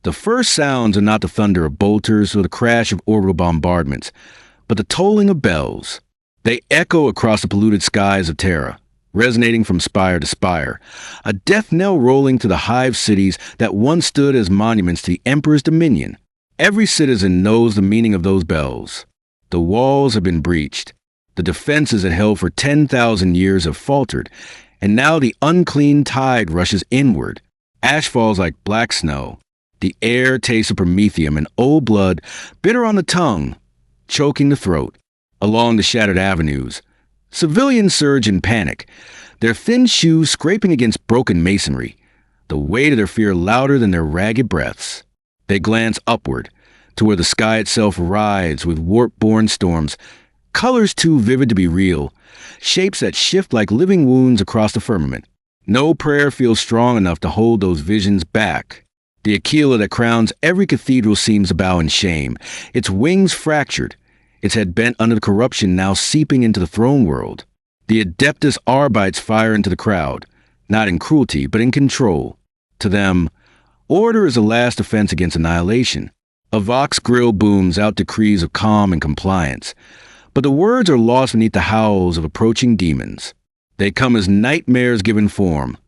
The first sounds are not the thunder of bolters or the crash of orbital bombardments, but the tolling of bells. They echo across the polluted skies of Terra, resonating from spire to spire, a death knell rolling to the hive cities that once stood as monuments to the Emperor's dominion. Every citizen knows the meaning of those bells. The walls have been breached. The defenses that held for 10,000 years have faltered, and now the unclean tide rushes inward. Ash falls like black snow. The air tastes of promethium and old blood, bitter on the tongue, choking the throat. Along the shattered avenues, civilians surge in panic, their thin shoes scraping against broken masonry, the weight of their fear louder than their ragged breaths. They glance upward, to where the sky itself rides with warp-born storms, colors too vivid to be real, shapes that shift like living wounds across the firmament. No prayer feels strong enough to hold those visions back. The Aquila that crowns every cathedral seems to bow in shame, its wings fractured, its head bent under the corruption now seeping into the throne world. The Adeptus Arbites fire into the crowd, not in cruelty, but in control. To them, order is the last defense against annihilation. A vox grill booms out decrees of calm and compliance, but the words are lost beneath the howls of approaching demons. They come as nightmares given form,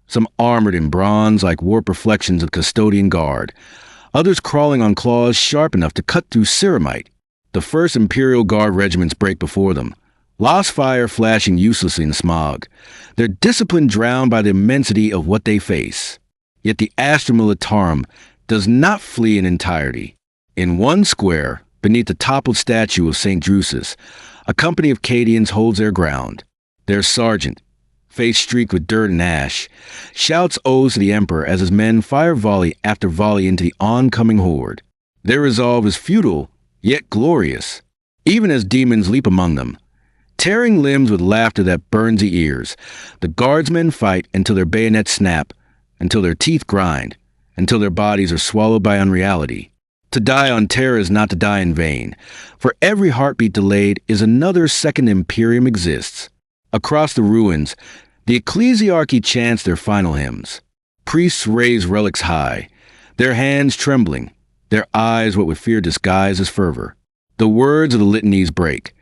some armored in bronze like warp reflections of custodian guard, others crawling on claws sharp enough to cut through ceramite. The first Imperial Guard regiments break before them, lost fire flashing uselessly in the smog, their discipline drowned by the immensity of what they face. Yet the Astra Militarum does not flee in entirety. In one square, beneath the toppled statue of St. Drusus, a company of Cadians holds their ground. Their sergeant, face streaked with dirt and ash, shouts oaths to the Emperor as his men fire volley after volley into the oncoming horde. Their resolve is futile, yet glorious, even as demons leap among them. Tearing limbs with laughter that burns the ears, the guardsmen fight until their bayonets snap, until their teeth grind, until their bodies are swallowed by unreality. To die on Terra is not to die in vain. For every heartbeat delayed is another second Imperium exists. Across the ruins, the ecclesiarchy chants their final hymns. Priests raise relics high, their hands trembling, their eyes what with fear disguised as fervor. The words of the litanies break,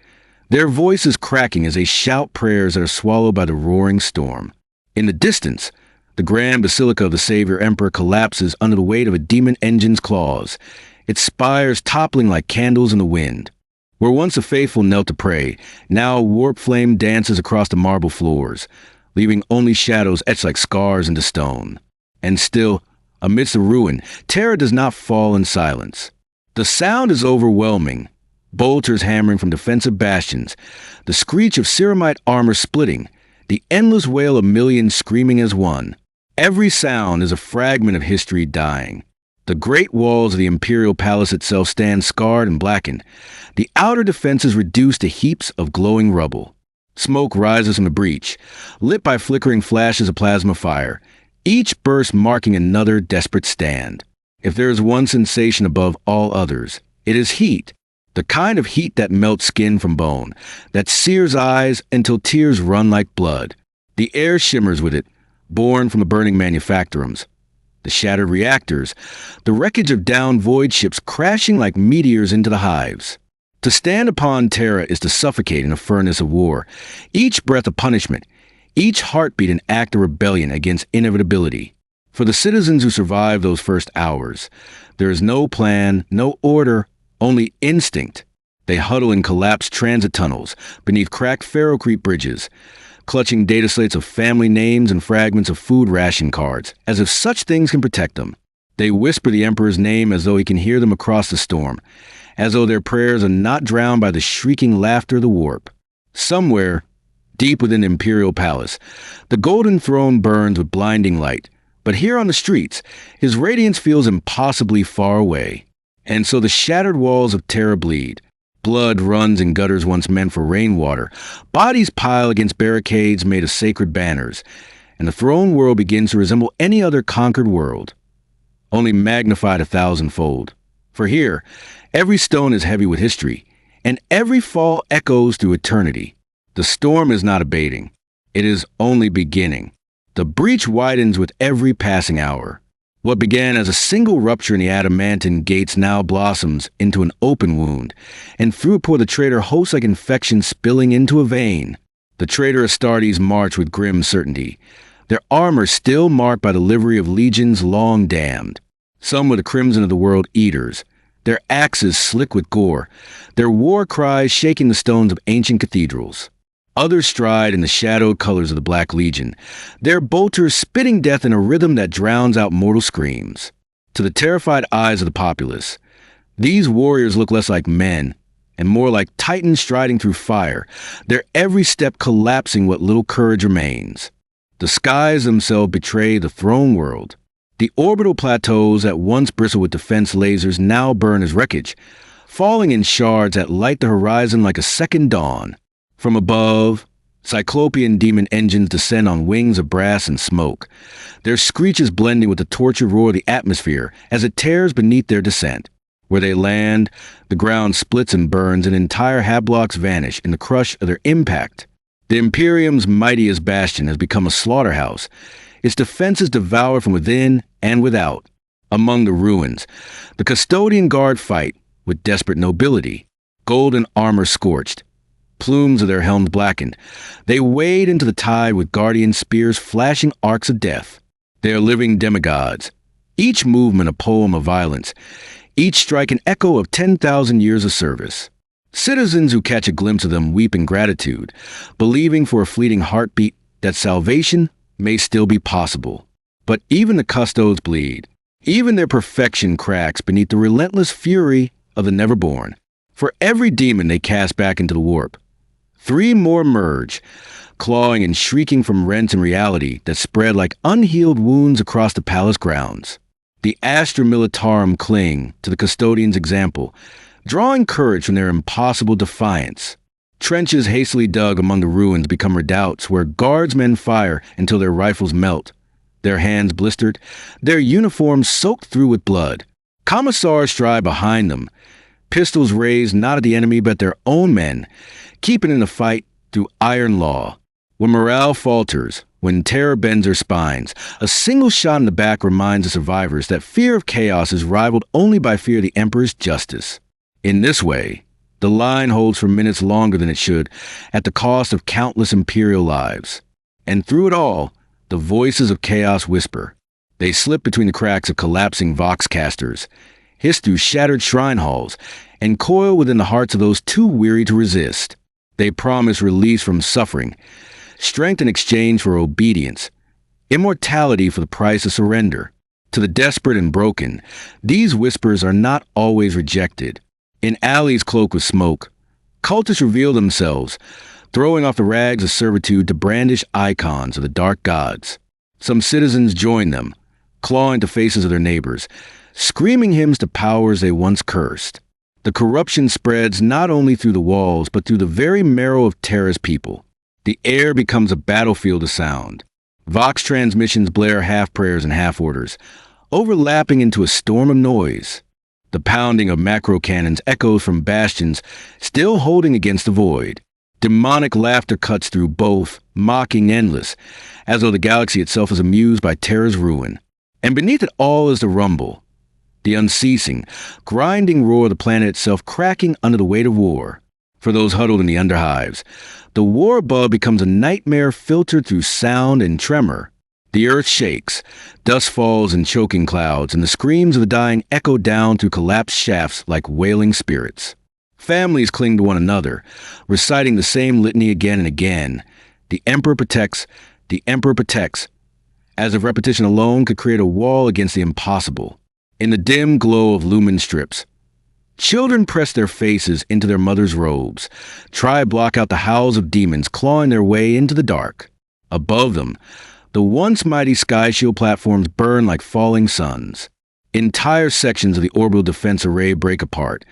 their voices cracking as they shout prayers that are swallowed by the roaring storm. In the distance, the grand basilica of the Savior Emperor collapses under the weight of a demon engine's claws, its spires toppling like candles in the wind. Where once the faithful knelt to pray, now a warp flame dances across the marble floors, leaving only shadows etched like scars into stone. And still, amidst the ruin, Terra does not fall in silence. The sound is overwhelming. Bolters hammering from defensive bastions, the screech of ceramite armor splitting, the endless wail of millions screaming as one. Every sound is a fragment of history dying. The great walls of the Imperial Palace itself stand scarred and blackened, the outer defenses reduced to heaps of glowing rubble. Smoke rises from the breach, lit by flickering flashes of plasma fire, each burst marking another desperate stand. If there is one sensation above all others, it is heat. The kind of heat that melts skin from bone, that sears eyes until tears run like blood. The air shimmers with it, born from the burning manufactorums. The shattered reactors, the wreckage of downed void ships crashing like meteors into the hives. To stand upon Terra is to suffocate in a furnace of war, each breath a punishment, each heartbeat an act of rebellion against inevitability. For the citizens who survive those first hours, there is no plan, no order, only instinct. They huddle in collapsed transit tunnels, beneath cracked ferrocrete bridges, clutching data slates of family names and fragments of food ration cards, as if such things can protect them. They whisper the Emperor's name as though he can hear them across the storm, as though their prayers are not drowned by the shrieking laughter of the warp. Somewhere, deep within the Imperial Palace, the golden throne burns with blinding light, but here on the streets, his radiance feels impossibly far away. And so the shattered walls of Terra bleed. Blood runs in gutters once meant for rainwater. Bodies pile against barricades made of sacred banners. And the throne world begins to resemble any other conquered world, only magnified 1,000-fold. For here, every stone is heavy with history, and every fall echoes through eternity. The storm is not abating. It is only beginning. The breach widens with every passing hour. What began as a single rupture in the adamantine gates now blossoms into an open wound, and through it pour the traitor hosts like infection spilling into a vein. The traitor Astartes march with grim certainty, their armor still marked by the livery of legions long damned, some with the crimson of the world eaters, their axes slick with gore, their war cries shaking the stones of ancient cathedrals. Others stride in the shadowed colors of the Black Legion, their bolters spitting death in a rhythm that drowns out mortal screams. To the terrified eyes of the populace, these warriors look less like men and more like titans striding through fire, their every step collapsing what little courage remains. The skies themselves betray the throne world. The orbital plateaus that once bristled with defense lasers now burn as wreckage, falling in shards that light the horizon like a second dawn. From above, Cyclopean demon engines descend on wings of brass and smoke, their screeches blending with the tortured roar of the atmosphere as it tears beneath their descent. Where they land, the ground splits and burns, and entire half-blocks vanish in the crush of their impact. The Imperium's mightiest bastion has become a slaughterhouse, its defenses devoured from within and without. Among the ruins, the custodian guard fight with desperate nobility, golden armor scorched, plumes of their helms blackened. They wade into the tide with guardian spears flashing arcs of death. They are living demigods, each movement a poem of violence, each strike an echo of 10,000 years of service. Citizens who catch a glimpse of them weep in gratitude, believing for a fleeting heartbeat that salvation may still be possible. But even the custodes bleed. Even their perfection cracks beneath the relentless fury of the Neverborn. For every demon they cast back into the warp, 3 more emerge, clawing and shrieking from rents in reality that spread like unhealed wounds across the palace grounds. The Astra Militarum cling to the custodian's example, drawing courage from their impossible defiance. Trenches hastily dug among the ruins become redoubts where guardsmen fire until their rifles melt, their hands blistered, their uniforms soaked through with blood. Commissars stride behind them, pistols raised not at the enemy but their own men, keeping in the fight through iron law. When morale falters, when terror bends their spines, a single shot in the back reminds the survivors that fear of chaos is rivaled only by fear of the Emperor's justice. In this way, the line holds for minutes longer than it should, at the cost of countless Imperial lives. And through it all, the voices of chaos whisper. They slip between the cracks of collapsing voxcasters, hiss through shattered shrine halls, and coil within the hearts of those too weary to resist. They promise release from suffering, strength in exchange for obedience, immortality for the price of surrender. To the desperate and broken, these whispers are not always rejected. In alleys cloaked with smoke, cultists reveal themselves, throwing off the rags of servitude to brandish icons of the dark gods. Some citizens join them, clawing the faces of their neighbors, screaming hymns to powers they once cursed. The corruption spreads not only through the walls, but through the very marrow of Terra's people. The air becomes a battlefield of sound. Vox transmissions blare half-prayers and half-orders, overlapping into a storm of noise. The pounding of macro cannons echoes from bastions still holding against the void. Demonic laughter cuts through both, mocking endless, as though the galaxy itself is amused by Terra's ruin. And beneath it all is the rumble, the unceasing, grinding roar of the planet itself cracking under the weight of war. For those huddled in the underhives, the war above becomes a nightmare filtered through sound and tremor. The earth shakes, dust falls in choking clouds, and the screams of the dying echo down through collapsed shafts like wailing spirits. Families cling to one another, reciting the same litany again and again. The Emperor protects, the Emperor protects, as if repetition alone could create a wall against the impossible. In the dim glow of lumen strips, children press their faces into their mothers' robes, try to block out the howls of demons clawing their way into the dark. Above them, the once mighty sky shield platforms burn like falling suns. Entire sections of the orbital defense array break apart,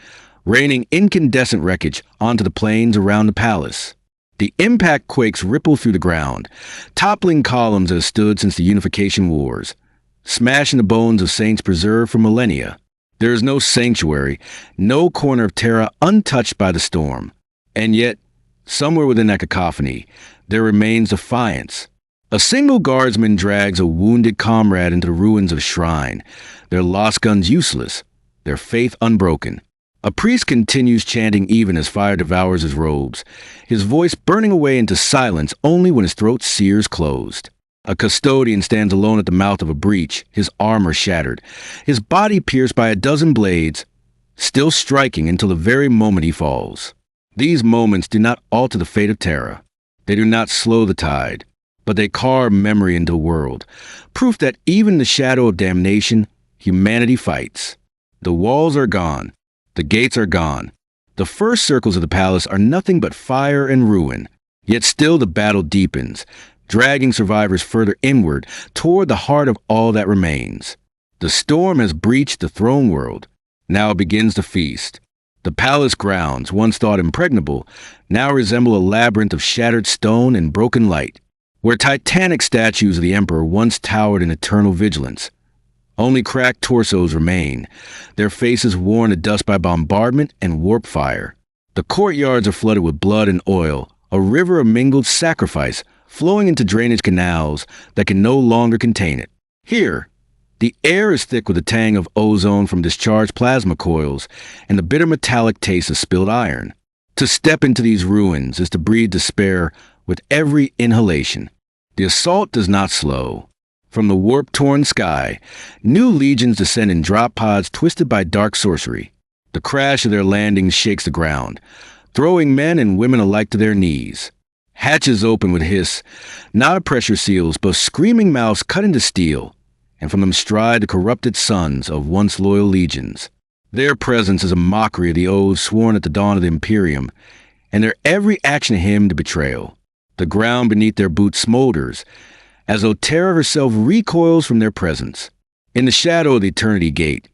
raining incandescent wreckage onto the plains around the palace. The impact quakes ripple through the ground, toppling columns that have stood since the Unification Wars, smashing the bones of saints preserved for millennia. There is no sanctuary, no corner of Terra untouched by the storm. And yet, somewhere within that cacophony, there remains defiance. A single guardsman drags a wounded comrade into the ruins of a shrine, their lost guns useless, their faith unbroken. A priest continues chanting even as fire devours his robes, his voice burning away into silence only when his throat sears closed. A custodian stands alone at the mouth of a breach, his armor shattered, his body pierced by a dozen blades, still striking until the very moment he falls. These moments do not alter the fate of Terra. They do not slow the tide, but they carve memory into the world, proof that even in the shadow of damnation, humanity fights. The walls are gone. The gates are gone. The first circles of the palace are nothing but fire and ruin. Yet still the battle deepens, dragging survivors further inward toward the heart of all that remains. The storm has breached the throne world. Now it begins to feast. The palace grounds, once thought impregnable, now resemble a labyrinth of shattered stone and broken light, where titanic statues of the emperor once towered in eternal vigilance. Only cracked torsos remain, their faces worn to dust by bombardment and warp fire. The courtyards are flooded with blood and oil, a river of mingled sacrifice flowing into drainage canals that can no longer contain it. Here, the air is thick with the tang of ozone from discharged plasma coils and the bitter metallic taste of spilled iron. To step into these ruins is to breathe despair with every inhalation. The assault does not slow. From the warp-torn sky, new legions descend in drop pods twisted by dark sorcery. The crash of their landings shakes the ground, throwing men and women alike to their knees. Hatches open with hiss, not pressure seals, but screaming mouths cut into steel, and from them stride the corrupted sons of once loyal legions. Their presence is a mockery of the oaths sworn at the dawn of the Imperium, and their every action a hymn to betrayal. The ground beneath their boots smolders, as though Terra herself recoils from their presence. In the shadow of the Eternity Gate,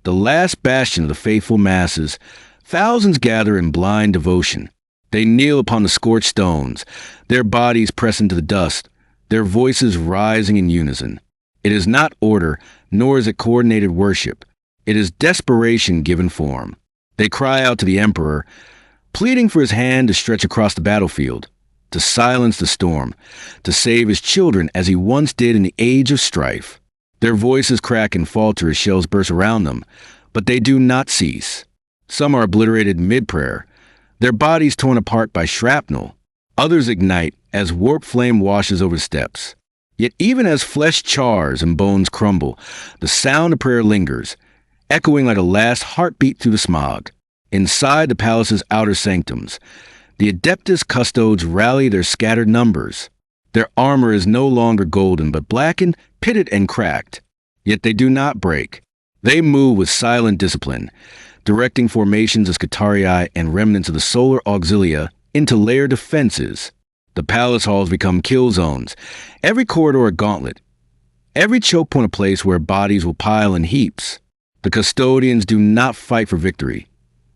the last bastion of the faithful masses, thousands gather in blind devotion. They kneel upon the scorched stones, their bodies pressed into the dust, their voices rising in unison. It is not order, nor is it coordinated worship. It is desperation given form. They cry out to the Emperor, pleading for his hand to stretch across the battlefield, to silence the storm, to save his children as he once did in the age of strife. Their voices crack and falter as shells burst around them, but they do not cease. Some are obliterated mid-prayer, their bodies torn apart by shrapnel. Others ignite as warp flame washes over steps. Yet even as flesh chars and bones crumble, the sound of prayer lingers, echoing like a last heartbeat through the smog. Inside the palace's outer sanctums, the Adeptus Custodes rally their scattered numbers. Their armor is no longer golden, but blackened, pitted, and cracked. Yet they do not break. They move with silent discipline, directing formations of Scutarii and remnants of the solar auxilia into layered defenses. The palace halls become kill zones, every corridor a gauntlet, every choke point a place where bodies will pile in heaps. The custodians do not fight for victory.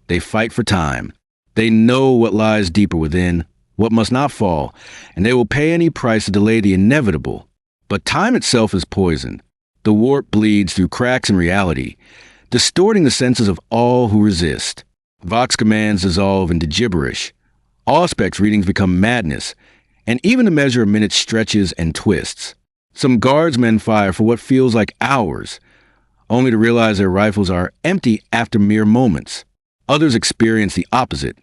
They fight for time. They know what lies deeper within, what must not fall, and they will pay any price to delay the inevitable. But time itself is poison. The warp bleeds through cracks in reality, distorting the senses of all who resist. Vox commands dissolve into gibberish. Auspex readings become madness, and even the measure of minutes stretches and twists. Some guardsmen fire for what feels like hours, only to realize their rifles are empty after mere moments. Others experience the opposite,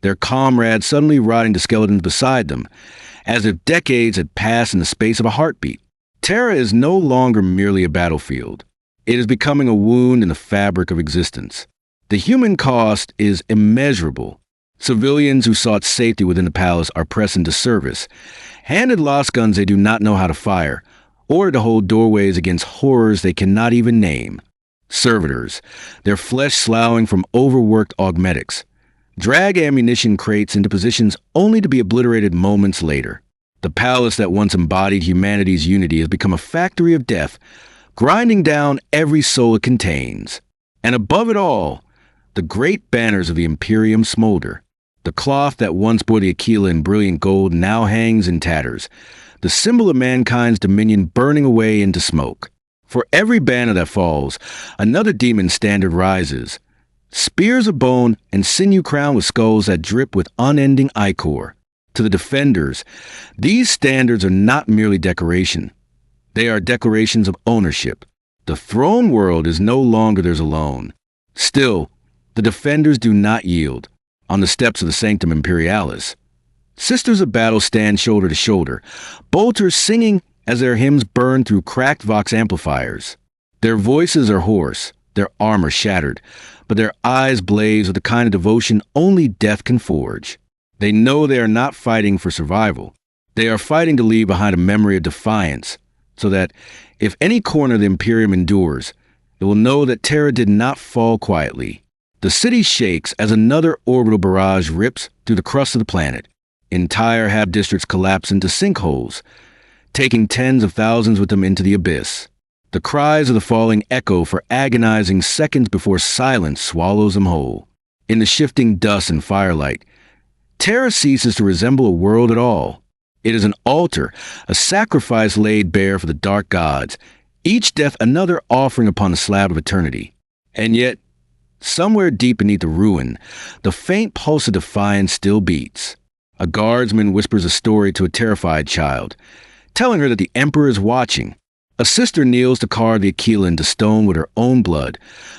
their comrades suddenly rotting to skeletons beside them, as if decades had passed in the space of a heartbeat. Terra is no longer merely a battlefield. It is becoming a wound in the fabric of existence. The human cost is immeasurable. Civilians who sought safety within the palace are pressed into service, handed lost guns they do not know how to fire, ordered to hold doorways against horrors they cannot even name. Servitors, their flesh sloughing from overworked augmetics, drag ammunition crates into positions only to be obliterated moments later. The palace that once embodied humanity's unity has become a factory of death, grinding down every soul it contains. And above it all, the great banners of the Imperium smolder. The cloth that once bore the Aquila in brilliant gold now hangs in tatters, the symbol of mankind's dominion burning away into smoke. For every banner that falls, another demon standard rises. Spears of bone and sinew crowned with skulls that drip with unending ichor. To the defenders, these standards are not merely decoration. They are declarations of ownership. The throne world is no longer theirs alone. Still, the defenders do not yield. On the steps of the Sanctum Imperialis, sisters of battle stand shoulder to shoulder, bolters singing as their hymns burn through cracked vox amplifiers. Their voices are hoarse, their armor shattered, but their eyes blaze with the kind of devotion only death can forge. They know they are not fighting for survival. They are fighting to leave behind a memory of defiance, so that, if any corner the Imperium endures, it will know that Terra did not fall quietly. The city shakes as another orbital barrage rips through the crust of the planet. Entire districts collapse into sinkholes, taking tens of thousands with them into the abyss. The cries of the falling echo for agonizing seconds before silence swallows them whole. In the shifting dust and firelight, Terra ceases to resemble a world at all. It is an altar, a sacrifice laid bare for the dark gods, each death another offering upon the slab of eternity. And yet, somewhere deep beneath the ruin, the faint pulse of defiance still beats. A guardsman whispers a story to a terrified child, telling her that the Emperor is watching. A sister kneels to carve the Aquila into stone with her own blood,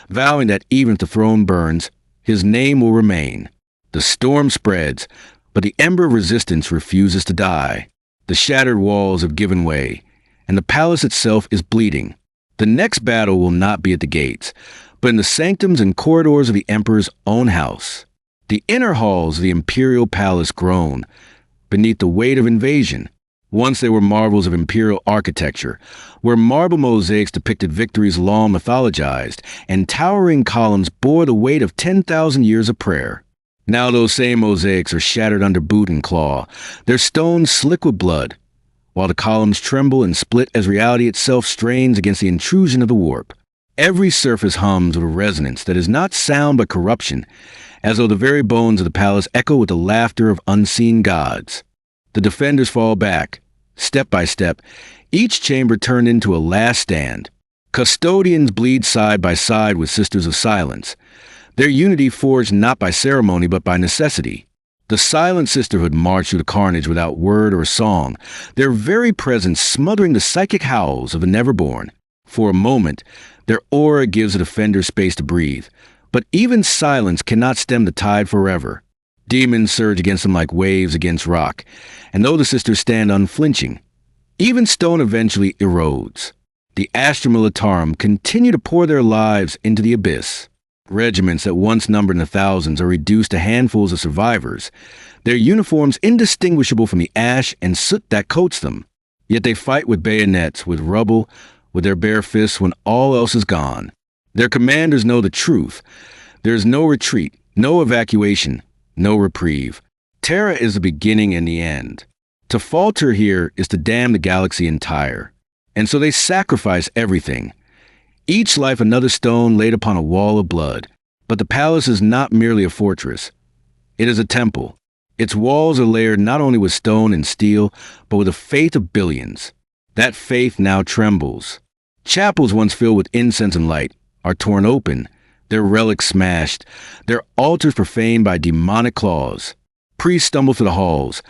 vowing that even if the throne burns, his name will remain. The storm spreads, but the ember of resistance refuses to die. The shattered walls have given way, and the palace itself is bleeding. The next battle will not be at the gates, but in the sanctums and corridors of the Emperor's own house. The inner halls of the imperial palace groan beneath the weight of invasion. Once they were marvels of imperial architecture, where marble mosaics depicted victories long mythologized, and towering columns bore the weight of 10,000 years of prayer. Now those same mosaics are shattered under boot and claw, their stones slick with blood, while the columns tremble and split as reality itself strains against the intrusion of the warp. Every surface hums with a resonance that is not sound but corruption, as though the very bones of the palace echo with the laughter of unseen gods. The defenders fall back, step by step, each chamber turned into a last stand. Custodians bleed side by side with Sisters of Silence, their unity forged not by ceremony but by necessity. The silent sisterhood march through the carnage without word or song, their very presence smothering the psychic howls of the neverborn. For a moment, their aura gives the defenders space to breathe, but even silence cannot stem the tide forever. Demons surge against them like waves against rock, and though the sisters stand unflinching, even stone eventually erodes. The Astra Militarum continue to pour their lives into the abyss. Regiments that once numbered in the thousands are reduced to handfuls of survivors, their uniforms indistinguishable from the ash and soot that coats them. Yet they fight with bayonets, with rubble, with their bare fists when all else is gone. Their commanders know the truth. There is no retreat, no evacuation, no reprieve. Terra is the beginning and the end. To falter here is to damn the galaxy entire. And so they sacrifice everything. Each life another stone laid upon a wall of blood. But the palace is not merely a fortress. It is a temple. Its walls are layered not only with stone and steel, but with the faith of billions. That faith now trembles. Chapels once filled with incense and light are torn open, their relics smashed, their altars profaned by demonic claws. Priests stumble through the halls,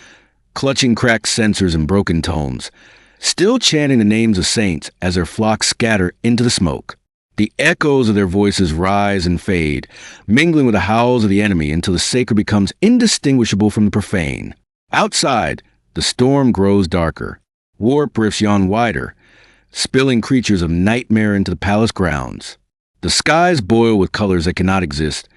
clutching cracked censers and broken tomes, still chanting the names of saints as their flocks scatter into the smoke. The echoes of their voices rise and fade, mingling with the howls of the enemy until the sacred becomes indistinguishable from the profane. Outside, the storm grows darker. Warp rifts yawn wider, spilling creatures of nightmare into the palace grounds. The skies boil with colors that cannot exist,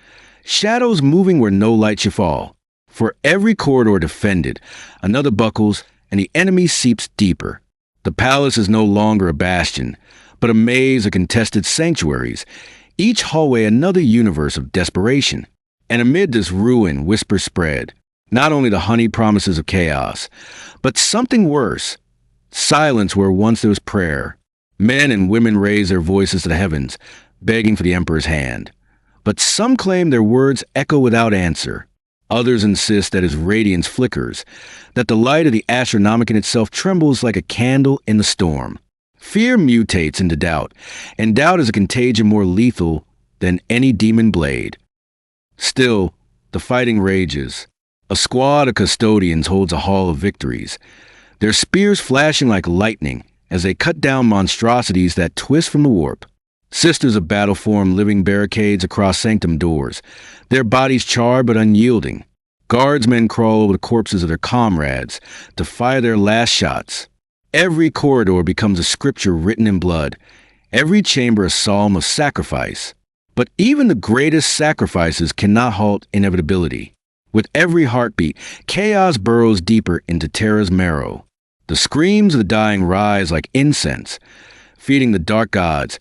shadows moving where no light should fall. For every corridor defended, another buckles, and the enemy seeps deeper. The palace is no longer a bastion, but a maze of contested sanctuaries, each hallway another universe of desperation. And amid this ruin, whispers spread, not only the honeyed promises of chaos, but something worse. Silence where once there was prayer. Men and women raise their voices to the heavens, begging for the Emperor's hand. But some claim their words echo without answer. Others insist that his radiance flickers, that the light of the Astronomicon itself trembles like a candle in the storm. Fear mutates into doubt, and doubt is a contagion more lethal than any demon blade. Still, the fighting rages. A squad of custodians holds a hall of victories, their spears flashing like lightning as they cut down monstrosities that twist from the warp. Sisters of battle form living barricades across sanctum doors, their bodies charred but unyielding. Guardsmen crawl over the corpses of their comrades to fire their last shots. Every corridor becomes a scripture written in blood, every chamber a psalm of sacrifice. But even the greatest sacrifices cannot halt inevitability. With every heartbeat, chaos burrows deeper into Terra's marrow. The screams of the dying rise like incense, feeding the dark gods,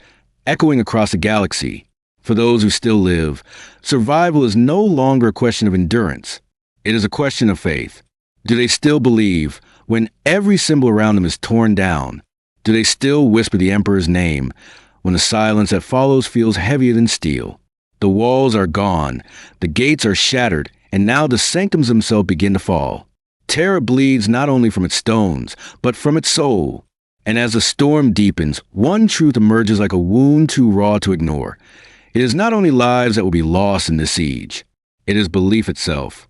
echoing across the galaxy. For those who still live, survival is no longer a question of endurance. It is a question of faith. Do they still believe when every symbol around them is torn down? Do they still whisper the Emperor's name when the silence that follows feels heavier than steel? The walls are gone, the gates are shattered, and now the sanctums themselves begin to fall. Terra bleeds not only from its stones, but from its soul. And as the storm deepens, one truth emerges like a wound too raw to ignore. It is not only lives that will be lost in this siege, it is belief itself.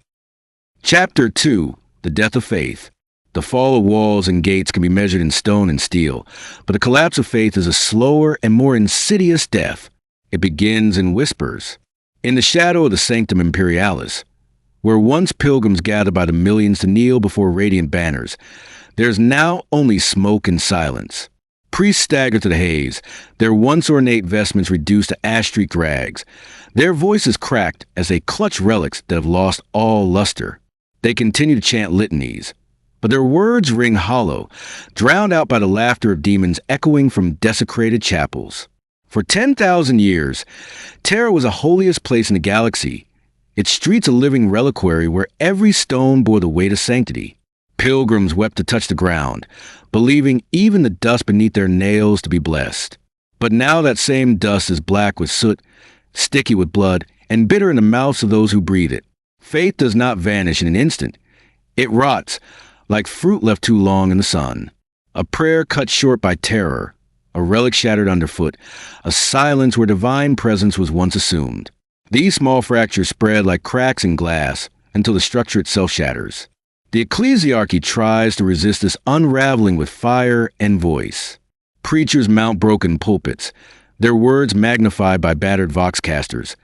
Chapter 2. The Death of Faith. The fall of walls and gates can be measured in stone and steel, but the collapse of faith is a slower and more insidious death. It begins in whispers. In the shadow of the Sanctum Imperialis, where once pilgrims gathered by the millions to kneel before radiant banners, there's now only smoke and silence. Priests stagger to the haze, their once ornate vestments reduced to ash-streaked rags. Their voices cracked as they clutch relics that have lost all luster. They continue to chant litanies, but their words ring hollow, drowned out by the laughter of demons echoing from desecrated chapels. For 10,000 years, Terra was the holiest place in the galaxy, its streets a living reliquary where every stone bore the weight of sanctity. Pilgrims wept to touch the ground, believing even the dust beneath their nails to be blessed. But now that same dust is black with soot, sticky with blood, and bitter in the mouths of those who breathe it. Faith does not vanish in an instant. It rots, like fruit left too long in the sun. A prayer cut short by terror, a relic shattered underfoot, a silence where divine presence was once assumed. These small fractures spread like cracks in glass until the structure itself shatters. The ecclesiarchy tries to resist this unraveling with fire and voice. Preachers mount broken pulpits, their words magnified by battered voxcasters,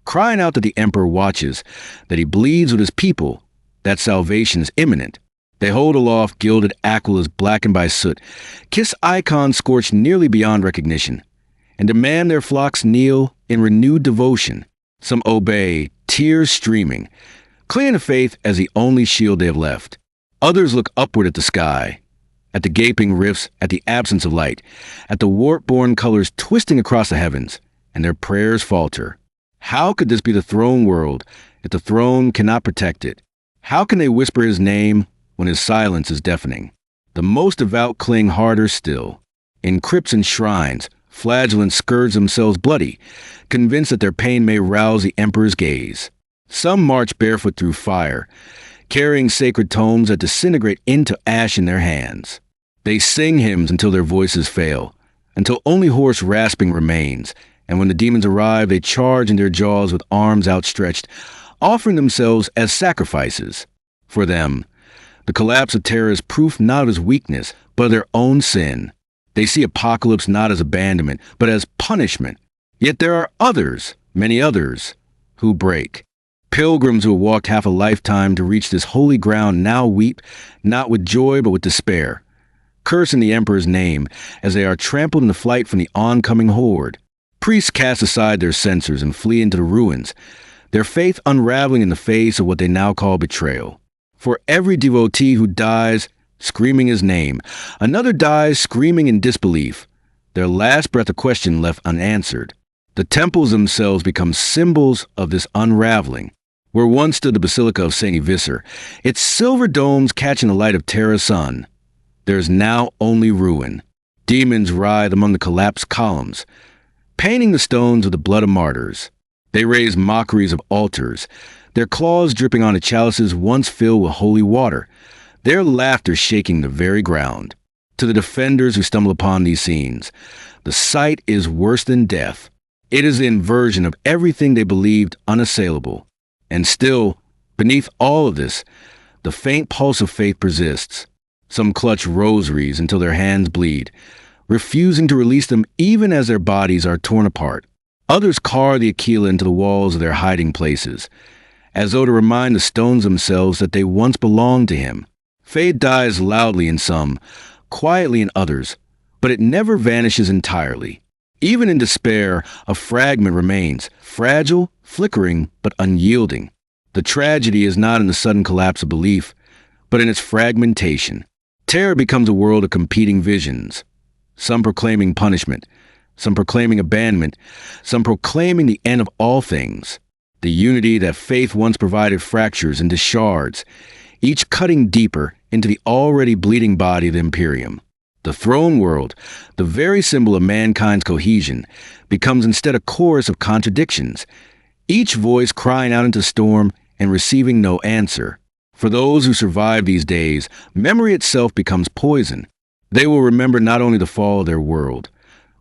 crying out that the emperor watches, that he bleeds with his people, that salvation is imminent. They hold aloft gilded aquilas blackened by soot, kiss icons scorched nearly beyond recognition, and demand their flocks kneel in renewed devotion. Some obey, tears streaming, clinging to faith as the only shield they have left. Others look upward at the sky, at the gaping rifts, at the absence of light, at the warp-born colors twisting across the heavens, and their prayers falter. How could this be the throne world if the throne cannot protect it? How can they whisper his name when his silence is deafening? The most devout cling harder still. In crypts and shrines, flagellants scourge themselves bloody, convinced that their pain may rouse the emperor's gaze. Some march barefoot through fire, carrying sacred tomes that disintegrate into ash in their hands. They sing hymns until their voices fail, until only hoarse rasping remains, and when the demons arrive, they charge in their jaws with arms outstretched, offering themselves as sacrifices. For them, the collapse of Terra is proof not of his weakness, but of their own sin. They see apocalypse not as abandonment, but as punishment. Yet there are others, many others, who break. Pilgrims who have walked half a lifetime to reach this holy ground now weep, not with joy but with despair, cursing the emperor's name as they are trampled in the flight from the oncoming horde. Priests cast aside their censers and flee into the ruins, their faith unraveling in the face of what they now call betrayal. For every devotee who dies screaming his name, another dies screaming in disbelief, their last breath of question left unanswered. The temples themselves become symbols of this unraveling. Where once stood the Basilica of St. Evisser, its silver domes catching the light of Terra's sun, there is now only ruin. Demons writhe among the collapsed columns, painting the stones with the blood of martyrs. They raise mockeries of altars, their claws dripping onto chalices once filled with holy water, their laughter shaking the very ground. To the defenders who stumble upon these scenes, the sight is worse than death. It is the inversion of everything they believed unassailable. And still, Beneath all of this, the faint pulse of faith persists. Some clutch rosaries until their hands bleed, refusing to release them even as their bodies are torn apart. Others carve the Aquila into the walls of their hiding places, as though to remind the stones themselves that they once belonged to him. Faith dies loudly in some, quietly in others, but it never vanishes entirely. Even in despair, a fragment remains, fragile, flickering, but unyielding. The tragedy is not in the sudden collapse of belief, but in its fragmentation. Terra becomes a world of competing visions, some proclaiming punishment, some proclaiming abandonment, some proclaiming the end of all things. The unity that faith once provided fractures into shards, each cutting deeper into the already bleeding body of the Imperium. The throne world, the very symbol of mankind's cohesion, becomes instead a chorus of contradictions, each voice crying out into storm and receiving no answer. For those who survive these days, memory itself becomes poison. They will remember not only the fall of their world,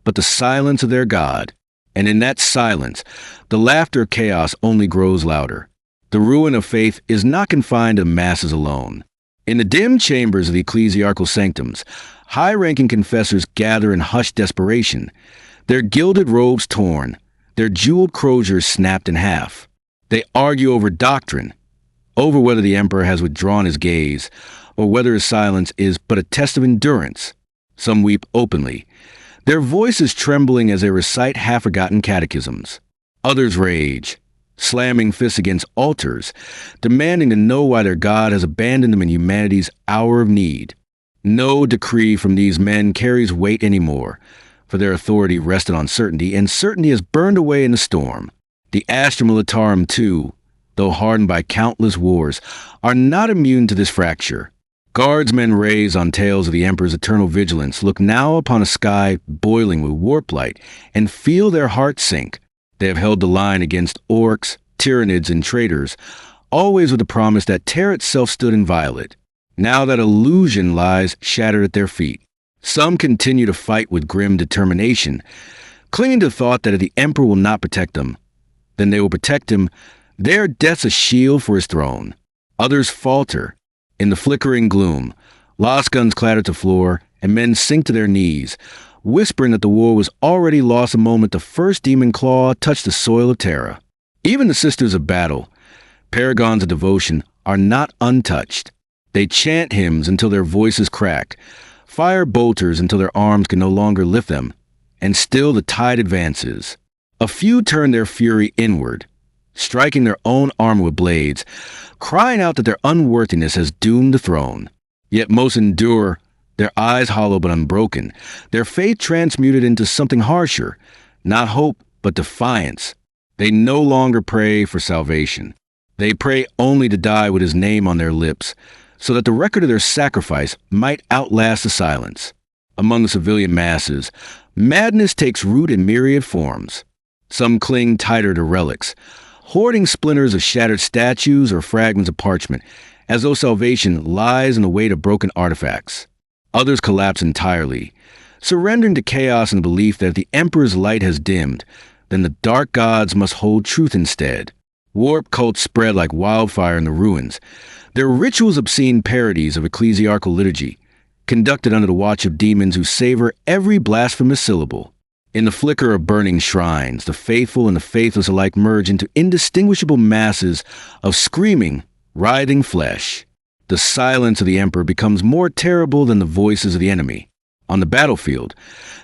but the silence of their God. And in that silence, the laughter of chaos only grows louder. The ruin of faith is not confined to masses alone. In the dim chambers of the ecclesiarchal sanctums, high-ranking confessors gather in hushed desperation, their gilded robes torn, their jeweled croziers snapped in half. They argue over doctrine, over whether the emperor has withdrawn his gaze, or whether his silence is but a test of endurance. Some weep openly, their voices trembling as they recite half-forgotten catechisms. Others rage, slamming fists against altars, demanding to know why their God has abandoned them in humanity's hour of need. No decree from these men carries weight anymore, for their authority rested on certainty, and certainty has burned away in the storm. The Astra Militarum, too, though hardened by countless wars, are not immune to this fracture. Guardsmen raised on tales of the Emperor's eternal vigilance look now upon a sky boiling with warp light and feel their hearts sink. They have held the line against orcs, tyrannids, and traitors, always with the promise that Terra itself stood inviolate. Now that illusion lies shattered at their feet. Some continue to fight with grim determination, clinging to the thought that if the Emperor will not protect them, then they will protect him. Their death's a shield for his throne. Others falter. In the flickering gloom, lost guns clatter to the floor, and men sink to their knees, whispering that the war was already lost the moment the first demon claw touched the soil of Terra. Even the Sisters of Battle, paragons of devotion, are not untouched. They chant hymns until their voices crack, fire bolters until their arms can no longer lift them, and still the tide advances. A few turn their fury inward, striking their own armor with blades, crying out that their unworthiness has doomed the throne. Yet most endure, their eyes hollow but unbroken, their faith transmuted into something harsher, not hope but defiance. They no longer pray for salvation. They pray only to die with his name on their lips, so that the record of their sacrifice might outlast the silence. Among the civilian masses, madness takes root in myriad forms. Some cling tighter to relics, hoarding splinters of shattered statues or fragments of parchment, as though salvation lies in the weight of broken artifacts. Others collapse entirely, surrendering to chaos and the belief that if the Emperor's light has dimmed, then the dark gods must hold truth instead. Warp cults spread like wildfire in the ruins, their rituals obscene parodies of ecclesiarchal liturgy, conducted under the watch of demons who savor every blasphemous syllable. In the flicker of burning shrines, the faithful and the faithless alike merge into indistinguishable masses of screaming, writhing flesh. The silence of the Emperor becomes more terrible than the voices of the enemy. On the battlefield,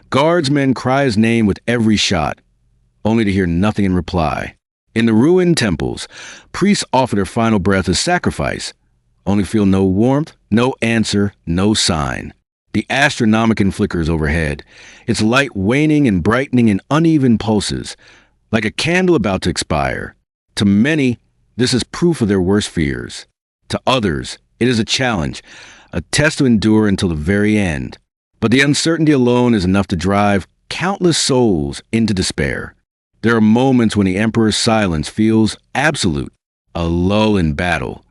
guardsmen cry his name with every shot, only to hear nothing in reply. In the ruined temples, priests offer their final breath as sacrifice, only feel no warmth, no answer, no sign. The Astronomicon flickers overhead, its light waning and brightening in uneven pulses, like a candle about to expire. To many, this is proof of their worst fears. To others, it is a challenge, a test to endure until the very end. But the uncertainty alone is enough to drive countless souls into despair. There are moments when the Emperor's silence feels absolute, a lull in battle,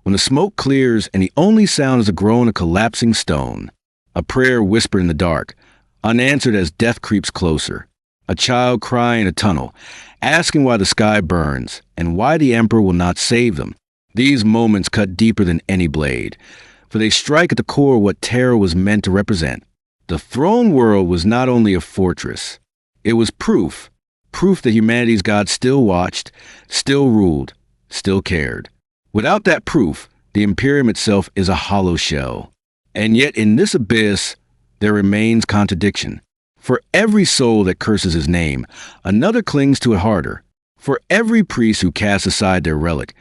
when the smoke clears and the only sound is the groan of collapsing stone. A prayer whispered in the dark, unanswered as death creeps closer. A child crying in a tunnel, asking why the sky burns and why the Emperor will not save them. These moments cut deeper than any blade, for they strike at the core of what Terra was meant to represent. The throne world was not only a fortress, it was proof that humanity's God still watched, still ruled, still cared. Without that proof, the Imperium itself is a hollow shell. And yet in this abyss, there remains contradiction. For every soul that curses his name, another clings to it harder. For every priest who casts aside their relic,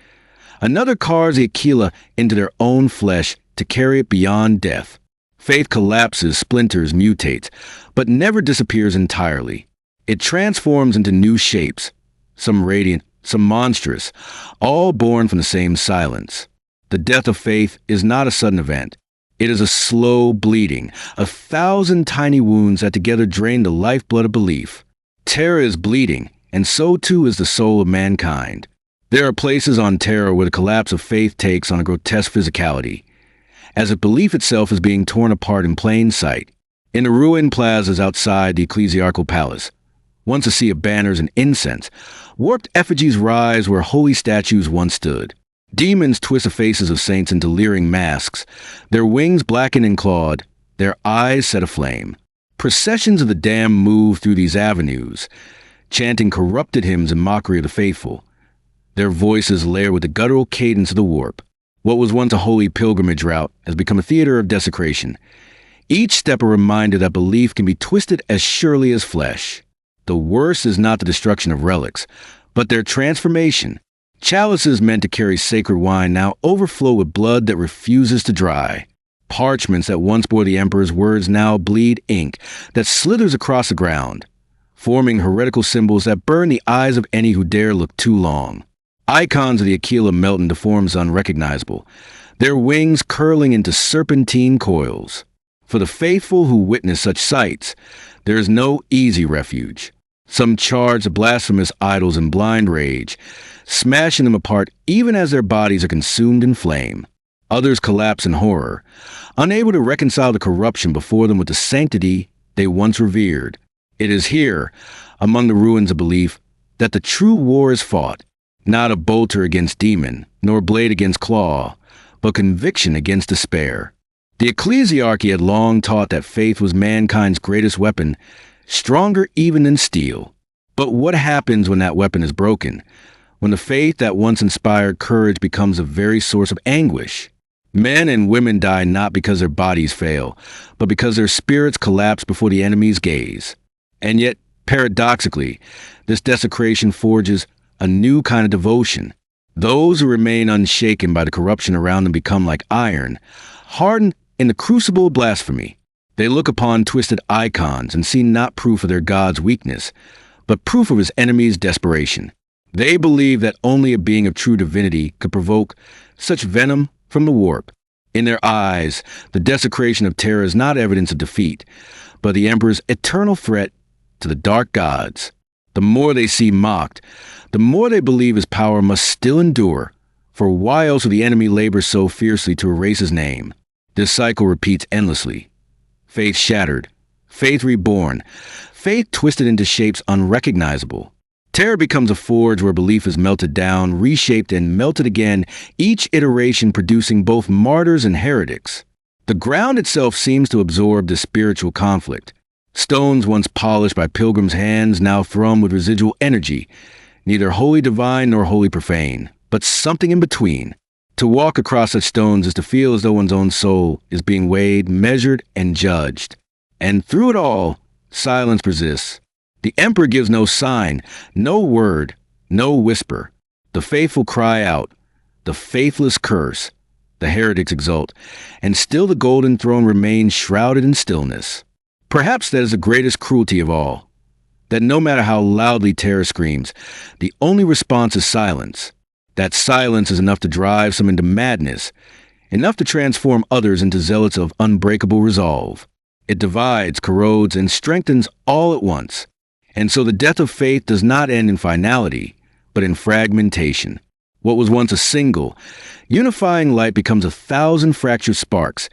another carves the Aquila into their own flesh to carry it beyond death. Faith collapses, splinters, mutates, but never disappears entirely. It transforms into new shapes, some radiant, some monstrous, all born from the same silence. The death of faith is not a sudden event. It is a slow bleeding, 1,000 tiny wounds that together drain the lifeblood of belief. Terra is bleeding, and so too is the soul of mankind. There are places on Terra where the collapse of faith takes on a grotesque physicality, as if belief itself is being torn apart in plain sight. In the ruined plazas outside the ecclesiarchal palace, once a sea of banners and incense, warped effigies rise where holy statues once stood. Demons twist the faces of saints into leering masks, their wings blackened and clawed, their eyes set aflame. Processions of the damned move through these avenues, chanting corrupted hymns in mockery of the faithful, their voices layered with the guttural cadence of the warp. What was once a holy pilgrimage route has become a theater of desecration. Each step a reminder that belief can be twisted as surely as flesh. The worst is not the destruction of relics, but their transformation. Chalices meant to carry sacred wine now overflow with blood that refuses to dry. Parchments that once bore the Emperor's words now bleed ink that slithers across the ground, forming heretical symbols that burn the eyes of any who dare look too long. Icons of the Aquila melt into forms unrecognizable, their wings curling into serpentine coils. For the faithful who witness such sights, there is no easy refuge. Some charge the blasphemous idols in blind rage, smashing them apart even as their bodies are consumed in flame. Others collapse in horror, unable to reconcile the corruption before them with the sanctity they once revered. It is here, among the ruins of belief, that the true war is fought, not a bolter against demon, nor blade against claw, but conviction against despair. The ecclesiarchy had long taught that faith was mankind's greatest weapon, stronger even than steel. But what happens when that weapon is broken? When the faith that once inspired courage becomes a very source of anguish? Men and women die not because their bodies fail, but because their spirits collapse before the enemy's gaze. And yet, paradoxically, this desecration forges a new kind of devotion. Those who remain unshaken by the corruption around them become like iron, hardened in the crucible of blasphemy. They look upon twisted icons and see not proof of their god's weakness, but proof of his enemy's desperation. They believe that only a being of true divinity could provoke such venom from the warp. In their eyes, the desecration of Terra is not evidence of defeat, but the Emperor's eternal threat to the dark gods. The more they see mocked, the more they believe his power must still endure, for why else would the enemy labor so fiercely to erase his name? This cycle repeats endlessly. Faith shattered, faith reborn, faith twisted into shapes unrecognizable. Terra becomes a forge where belief is melted down, reshaped, and melted again, each iteration producing both martyrs and heretics. The ground itself seems to absorb this spiritual conflict. Stones once polished by pilgrims' hands now thrum with residual energy, neither wholly divine nor wholly profane, but something in between. To walk across such stones is to feel as though one's own soul is being weighed, measured, and judged. And through it all, silence persists. The Emperor gives no sign, no word, no whisper. The faithful cry out, the faithless curse, the heretics exult, and still the golden throne remains shrouded in stillness. Perhaps that is the greatest cruelty of all, that no matter how loudly terror screams, the only response is silence. That silence is enough to drive some into madness, enough to transform others into zealots of unbreakable resolve. It divides, corrodes, and strengthens all at once. And so the death of faith does not end in finality, but in fragmentation. What was once a single, unifying light becomes 1,000 fractured sparks,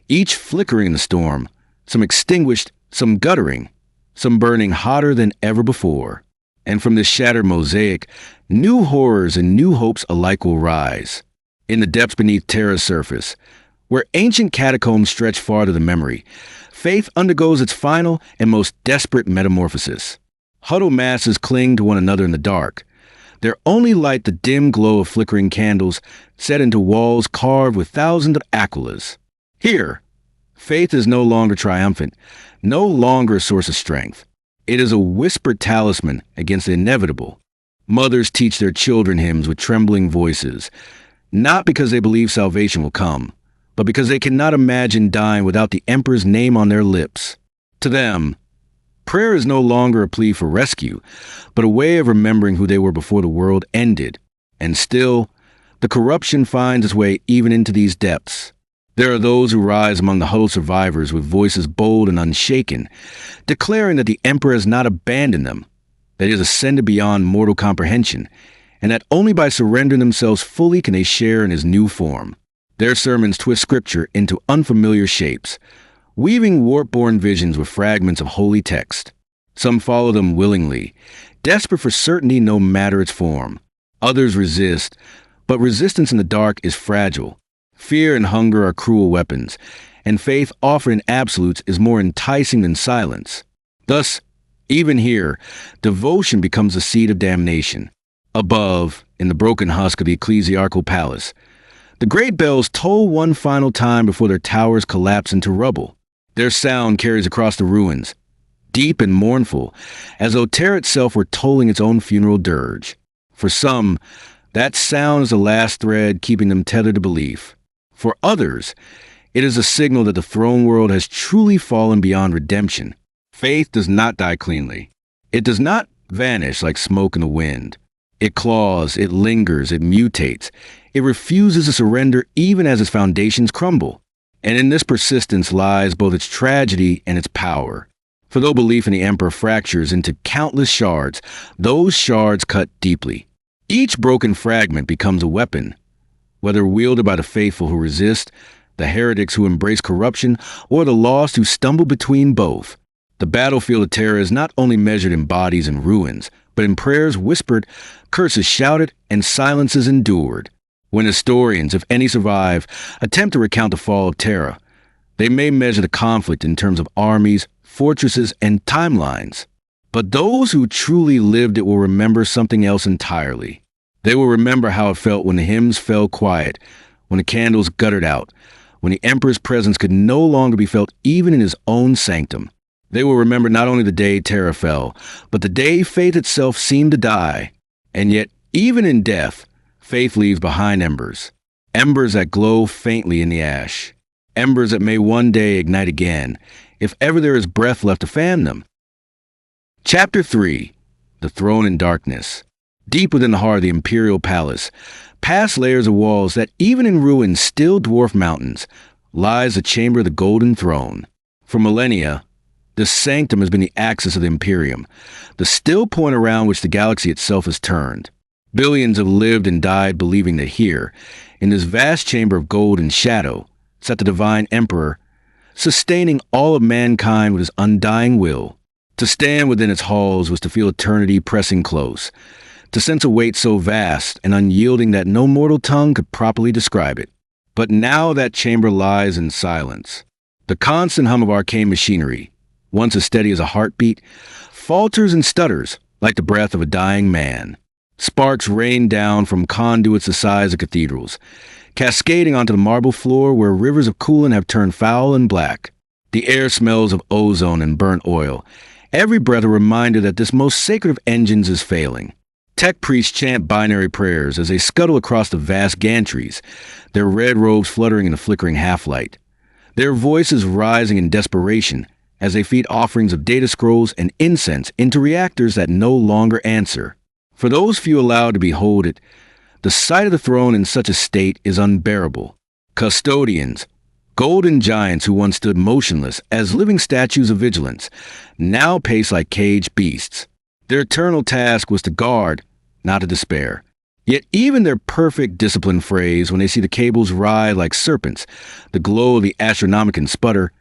each flickering in the storm, some extinguished, some guttering, some burning hotter than ever before. And from this shattered mosaic, new horrors and new hopes alike will rise. In the depths beneath Terra's surface, where ancient catacombs stretch far to the memory, faith undergoes its final and most desperate metamorphosis. Huddled masses cling to one another in the dark, their only light the dim glow of flickering candles set into walls carved with thousands of aquilas. Here, faith is no longer triumphant, no longer a source of strength. It is a whispered talisman against the inevitable. Mothers teach their children hymns with trembling voices, not because they believe salvation will come, but because they cannot imagine dying without the Emperor's name on their lips. To them, prayer is no longer a plea for rescue, but a way of remembering who they were before the world ended. And still, the corruption finds its way even into these depths. There are those who rise among the huddled survivors with voices bold and unshaken, declaring that the Emperor has not abandoned them, that he has ascended beyond mortal comprehension, and that only by surrendering themselves fully can they share in his new form. Their sermons twist scripture into unfamiliar shapes, weaving warp-born visions with fragments of holy text. Some follow them willingly, desperate for certainty no matter its form. Others resist, but resistance in the dark is fragile. Fear and hunger are cruel weapons, and faith offered in absolutes is more enticing than silence. Thus, even here, devotion becomes the seed of damnation. Above, in the broken husk of the ecclesiarchal palace, the great bells toll one final time before their towers collapse into rubble. Their sound carries across the ruins, deep and mournful, as though Terra itself were tolling its own funeral dirge. For some, that sound is the last thread keeping them tethered to belief. For others, it is a signal that the throne world has truly fallen beyond redemption. Faith does not die cleanly. It does not vanish like smoke in the wind. It claws, it lingers, it mutates. It refuses to surrender even as its foundations crumble. And in this persistence lies both its tragedy and its power. For though belief in the Emperor fractures into countless shards, those shards cut deeply. Each broken fragment becomes a weapon, whether wielded by the faithful who resist, the heretics who embrace corruption, or the lost who stumble between both. The battlefield of Terra is not only measured in bodies and ruins, but in prayers whispered, curses shouted, and silences endured. When historians, if any survive, attempt to recount the fall of Terra, they may measure the conflict in terms of armies, fortresses, and timelines. But those who truly lived it will remember something else entirely. They will remember how it felt when the hymns fell quiet, when the candles guttered out, when the Emperor's presence could no longer be felt even in his own sanctum. They will remember not only the day Terra fell, but the day faith itself seemed to die. And yet, even in death, faith leaves behind embers. Embers that glow faintly in the ash. Embers that may one day ignite again, if ever there is breath left to fan them. Chapter 3. The Throne in Darkness. Deep within the heart of the Imperial Palace, past layers of walls that even in ruins still dwarf mountains, lies the Chamber of the Golden Throne. For millennia, this sanctum has been the axis of the Imperium, the still point around which the galaxy itself has turned. Billions have lived and died believing that here, in this vast chamber of gold and shadow, sat the divine Emperor, sustaining all of mankind with his undying will. To stand within its halls was to feel eternity pressing close, to sense a weight so vast and unyielding that no mortal tongue could properly describe it. But now that chamber lies in silence. The constant hum of arcane machinery, once as steady as a heartbeat, falters and stutters like the breath of a dying man. Sparks rain down from conduits the size of cathedrals, cascading onto the marble floor where rivers of coolant have turned foul and black. The air smells of ozone and burnt oil, every breath a reminder that this most sacred of engines is failing. Tech priests chant binary prayers as they scuttle across the vast gantries, their red robes fluttering in the flickering half-light. Their voices rising in desperation as they feed offerings of data scrolls and incense into reactors that no longer answer. For those few allowed to behold it, the sight of the throne in such a state is unbearable. Custodians, golden giants who once stood motionless as living statues of vigilance, now pace like caged beasts. Their eternal task was to guard, not to despair. Yet even their perfect discipline phrase when they see the cables writhe like serpents, the glow of the Astronomicon sputter,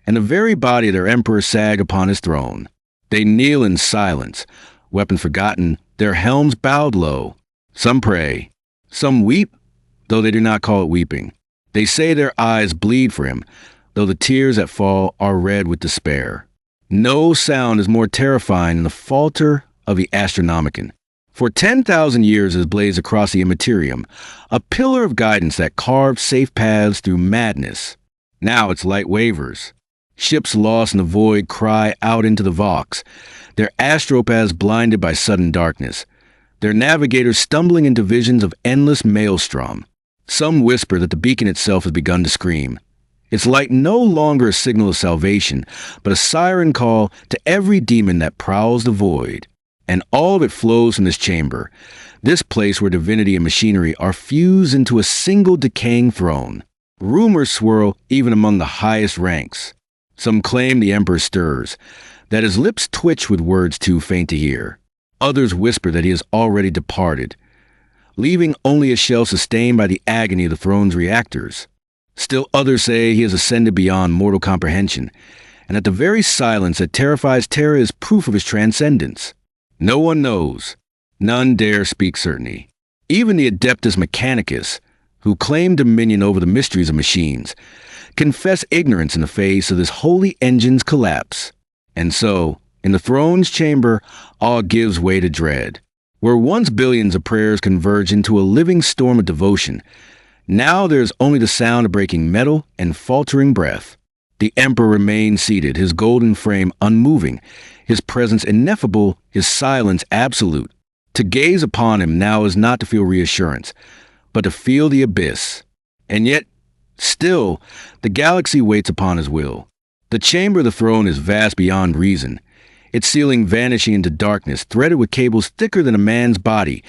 and the very body of their emperor sag upon his throne. They kneel in silence, weapons forgotten, their helms bowed low. Some pray, some weep, though they do not call it weeping. They say their eyes bleed for him, though the tears that fall are red with despair. No sound is more terrifying than the falter of the Astronomicon. For 10,000 years it has blazed across the Imperium, a pillar of guidance that carved safe paths through madness. Now its light wavers. Ships lost in the void cry out into the Vox, their astropaths blinded by sudden darkness, their navigators stumbling into visions of endless maelstrom. Some whisper that the beacon itself has begun to scream. Its light no longer a signal of salvation, but a siren call to every demon that prowls the void. And all of it flows from this chamber, this place where divinity and machinery are fused into a single decaying throne. Rumors swirl even among the highest ranks. Some claim the Emperor stirs, that his lips twitch with words too faint to hear. Others whisper that he has already departed, leaving only a shell sustained by the agony of the throne's reactors. Still others say he has ascended beyond mortal comprehension, and that the very silence that terrifies Terra is proof of his transcendence. No one knows. None dare speak certainty. Even the Adeptus Mechanicus, who claim dominion over the mysteries of machines, confess ignorance in the face of this holy engine's collapse. And so, in the throne's chamber, awe gives way to dread. Where once billions of prayers converge into a living storm of devotion, now there is only the sound of breaking metal and faltering breath. The Emperor remains seated, his golden frame unmoving, his presence ineffable, his silence absolute. To gaze upon him now is not to feel reassurance, but to feel the abyss. And yet, still, the galaxy waits upon his will. The chamber of the throne is vast beyond reason, its ceiling vanishing into darkness, threaded with cables thicker than a man's body,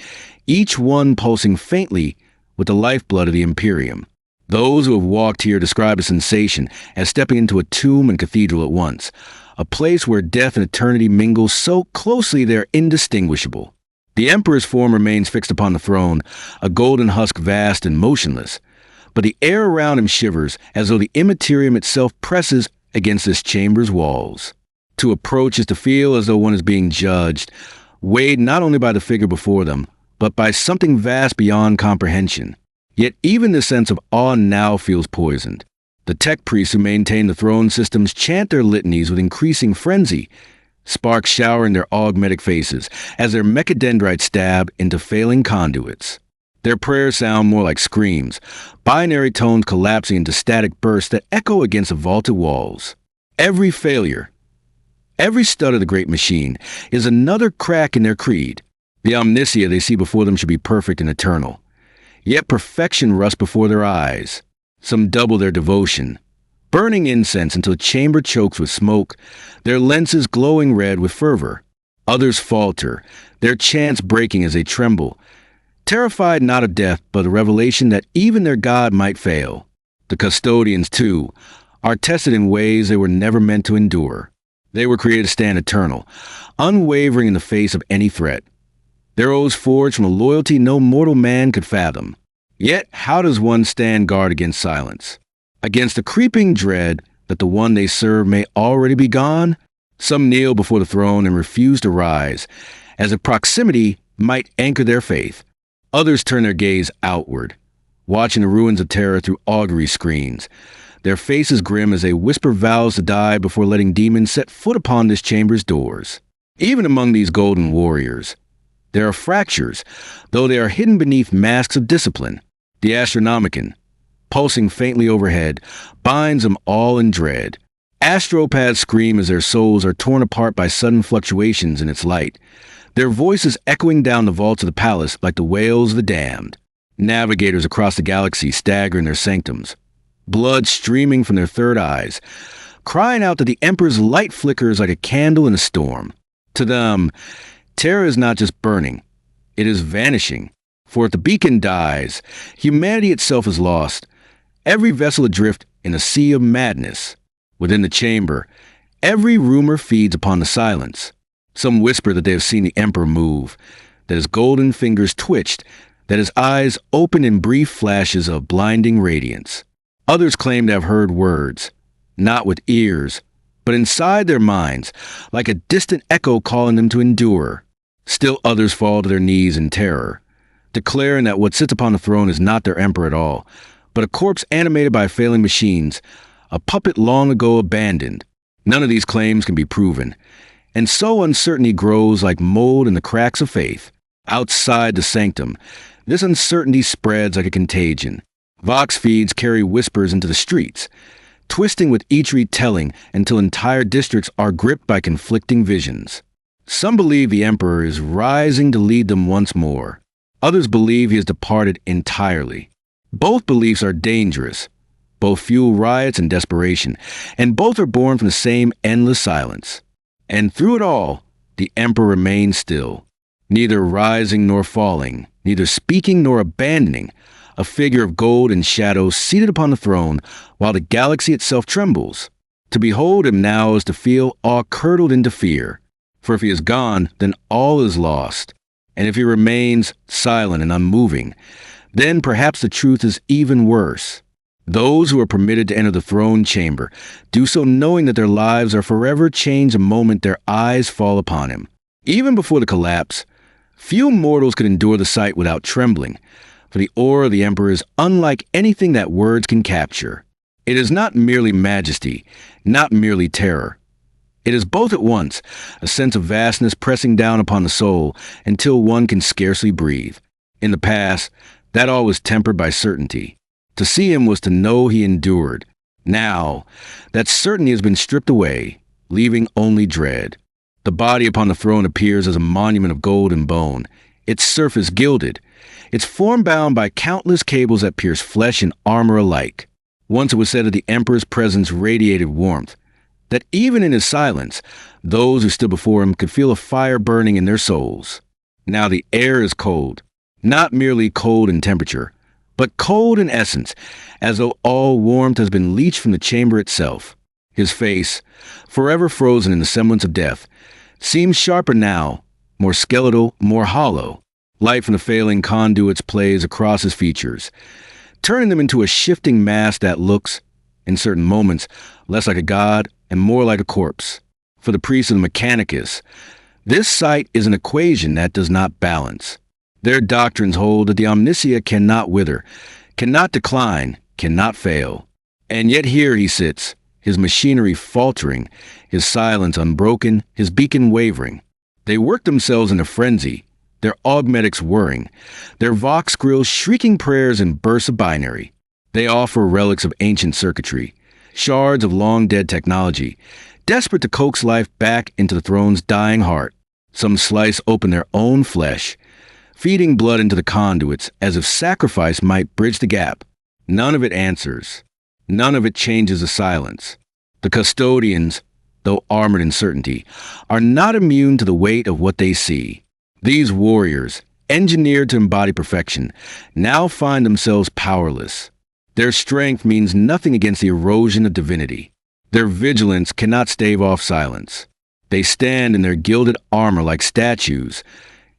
each one pulsing faintly with the lifeblood of the Imperium. Those who have walked here describe a sensation as stepping into a tomb and cathedral at once, a place where death and eternity mingle so closely they are indistinguishable. The Emperor's form remains fixed upon the throne, a golden husk vast and motionless, but the air around him shivers as though the Immaterium itself presses against this chamber's walls. To approach is to feel as though one is being judged, weighed not only by the figure before them, but by something vast beyond comprehension. Yet even the sense of awe now feels poisoned. The tech priests who maintain the throne systems chant their litanies with increasing frenzy, sparks shower in their augmetic faces as their mechadendrites stab into failing conduits. Their prayers sound more like screams, binary tones collapsing into static bursts that echo against the vaulted walls. Every failure, every stud of the great machine, is another crack in their creed. The omniscia they see before them should be perfect and eternal. Yet perfection rusts before their eyes. Some double their devotion, burning incense until the chamber chokes with smoke, their lenses glowing red with fervor. Others falter, their chants breaking as they tremble, terrified not of death but the revelation that even their God might fail. The custodians, too, are tested in ways they were never meant to endure. They were created to stand eternal, unwavering in the face of any threat. Their oaths forged from a loyalty no mortal man could fathom. Yet how does one stand guard against silence? Against the creeping dread that the one they serve may already be gone? Some kneel before the throne and refuse to rise, as if proximity might anchor their faith. Others turn their gaze outward, watching the ruins of Terra through augury screens, their faces grim as they whisper vows to die before letting demons set foot upon this chamber's doors. Even among these golden warriors, there are fractures, though they are hidden beneath masks of discipline. The Astronomicon, pulsing faintly overhead, binds them all in dread. Astropaths scream as their souls are torn apart by sudden fluctuations in its light, their voices echoing down the vaults of the palace like the wails of the damned. Navigators across the galaxy stagger in their sanctums, blood streaming from their third eyes, crying out that the Emperor's light flickers like a candle in a storm. To them, Terra is not just burning, it is vanishing. For if the beacon dies, humanity itself is lost, every vessel adrift in a sea of madness. Within the chamber, every rumor feeds upon the silence. Some whisper that they have seen the Emperor move, that his golden fingers twitched, that his eyes opened in brief flashes of blinding radiance. Others claim to have heard words, not with ears, but inside their minds, like a distant echo calling them to endure. Still others fall to their knees in terror. declaring that what sits upon the throne is not their emperor at all, but a corpse animated by failing machines, a puppet long ago abandoned. None of these claims can be proven, and so uncertainty grows like mold in the cracks of faith. Outside the sanctum, this uncertainty spreads like a contagion. Vox feeds carry whispers into the streets, twisting with each retelling until entire districts are gripped by conflicting visions. Some believe the emperor is rising to lead them once more. Others believe he has departed entirely. Both beliefs are dangerous. Both fuel riots and desperation, and both are born from the same endless silence. And through it all, the emperor remains still, neither rising nor falling, neither speaking nor abandoning, a figure of gold and shadow seated upon the throne while the galaxy itself trembles. To behold him now is to feel awe curdled into fear, for if he is gone, then all is lost, and if he remains silent and unmoving, then perhaps the truth is even worse. Those who are permitted to enter the throne chamber do so knowing that their lives are forever changed the moment their eyes fall upon him. Even before the collapse, few mortals could endure the sight without trembling, for the aura of the emperor is unlike anything that words can capture. It is not merely majesty, not merely terror. It is both at once, a sense of vastness pressing down upon the soul until one can scarcely breathe. In the past, that all was tempered by certainty. To see him was to know he endured. Now, that certainty has been stripped away, leaving only dread. The body upon the throne appears as a monument of gold and bone, its surface gilded, its form bound by countless cables that pierce flesh and armor alike. Once it was said that the emperor's presence radiated warmth, that even in his silence, those who stood before him could feel a fire burning in their souls. Now the air is cold, not merely cold in temperature, but cold in essence, as though all warmth has been leached from the chamber itself. His face, forever frozen in the semblance of death, seems sharper now, more skeletal, more hollow. Light from the failing conduits plays across his features, turning them into a shifting mass that looks, in certain moments, less like a god and more like a corpse. For the priests of the Mechanicus, this sight is an equation that does not balance. Their doctrines hold that the omniscient cannot wither, cannot decline, cannot fail. And yet here he sits, his machinery faltering, his silence unbroken, his beacon wavering. They work themselves in a frenzy, their augmetics whirring, their vox grills shrieking prayers in bursts of binary. They offer relics of ancient circuitry, shards of long-dead technology, desperate to coax life back into the throne's dying heart. Some slice open their own flesh, feeding blood into the conduits as if sacrifice might bridge the gap. None of it answers. None of it changes the silence. The custodians, though armored in certainty, are not immune to the weight of what they see. These warriors, engineered to embody perfection, now find themselves powerless. Their strength means nothing against the erosion of divinity. Their vigilance cannot stave off silence. They stand in their gilded armor like statues,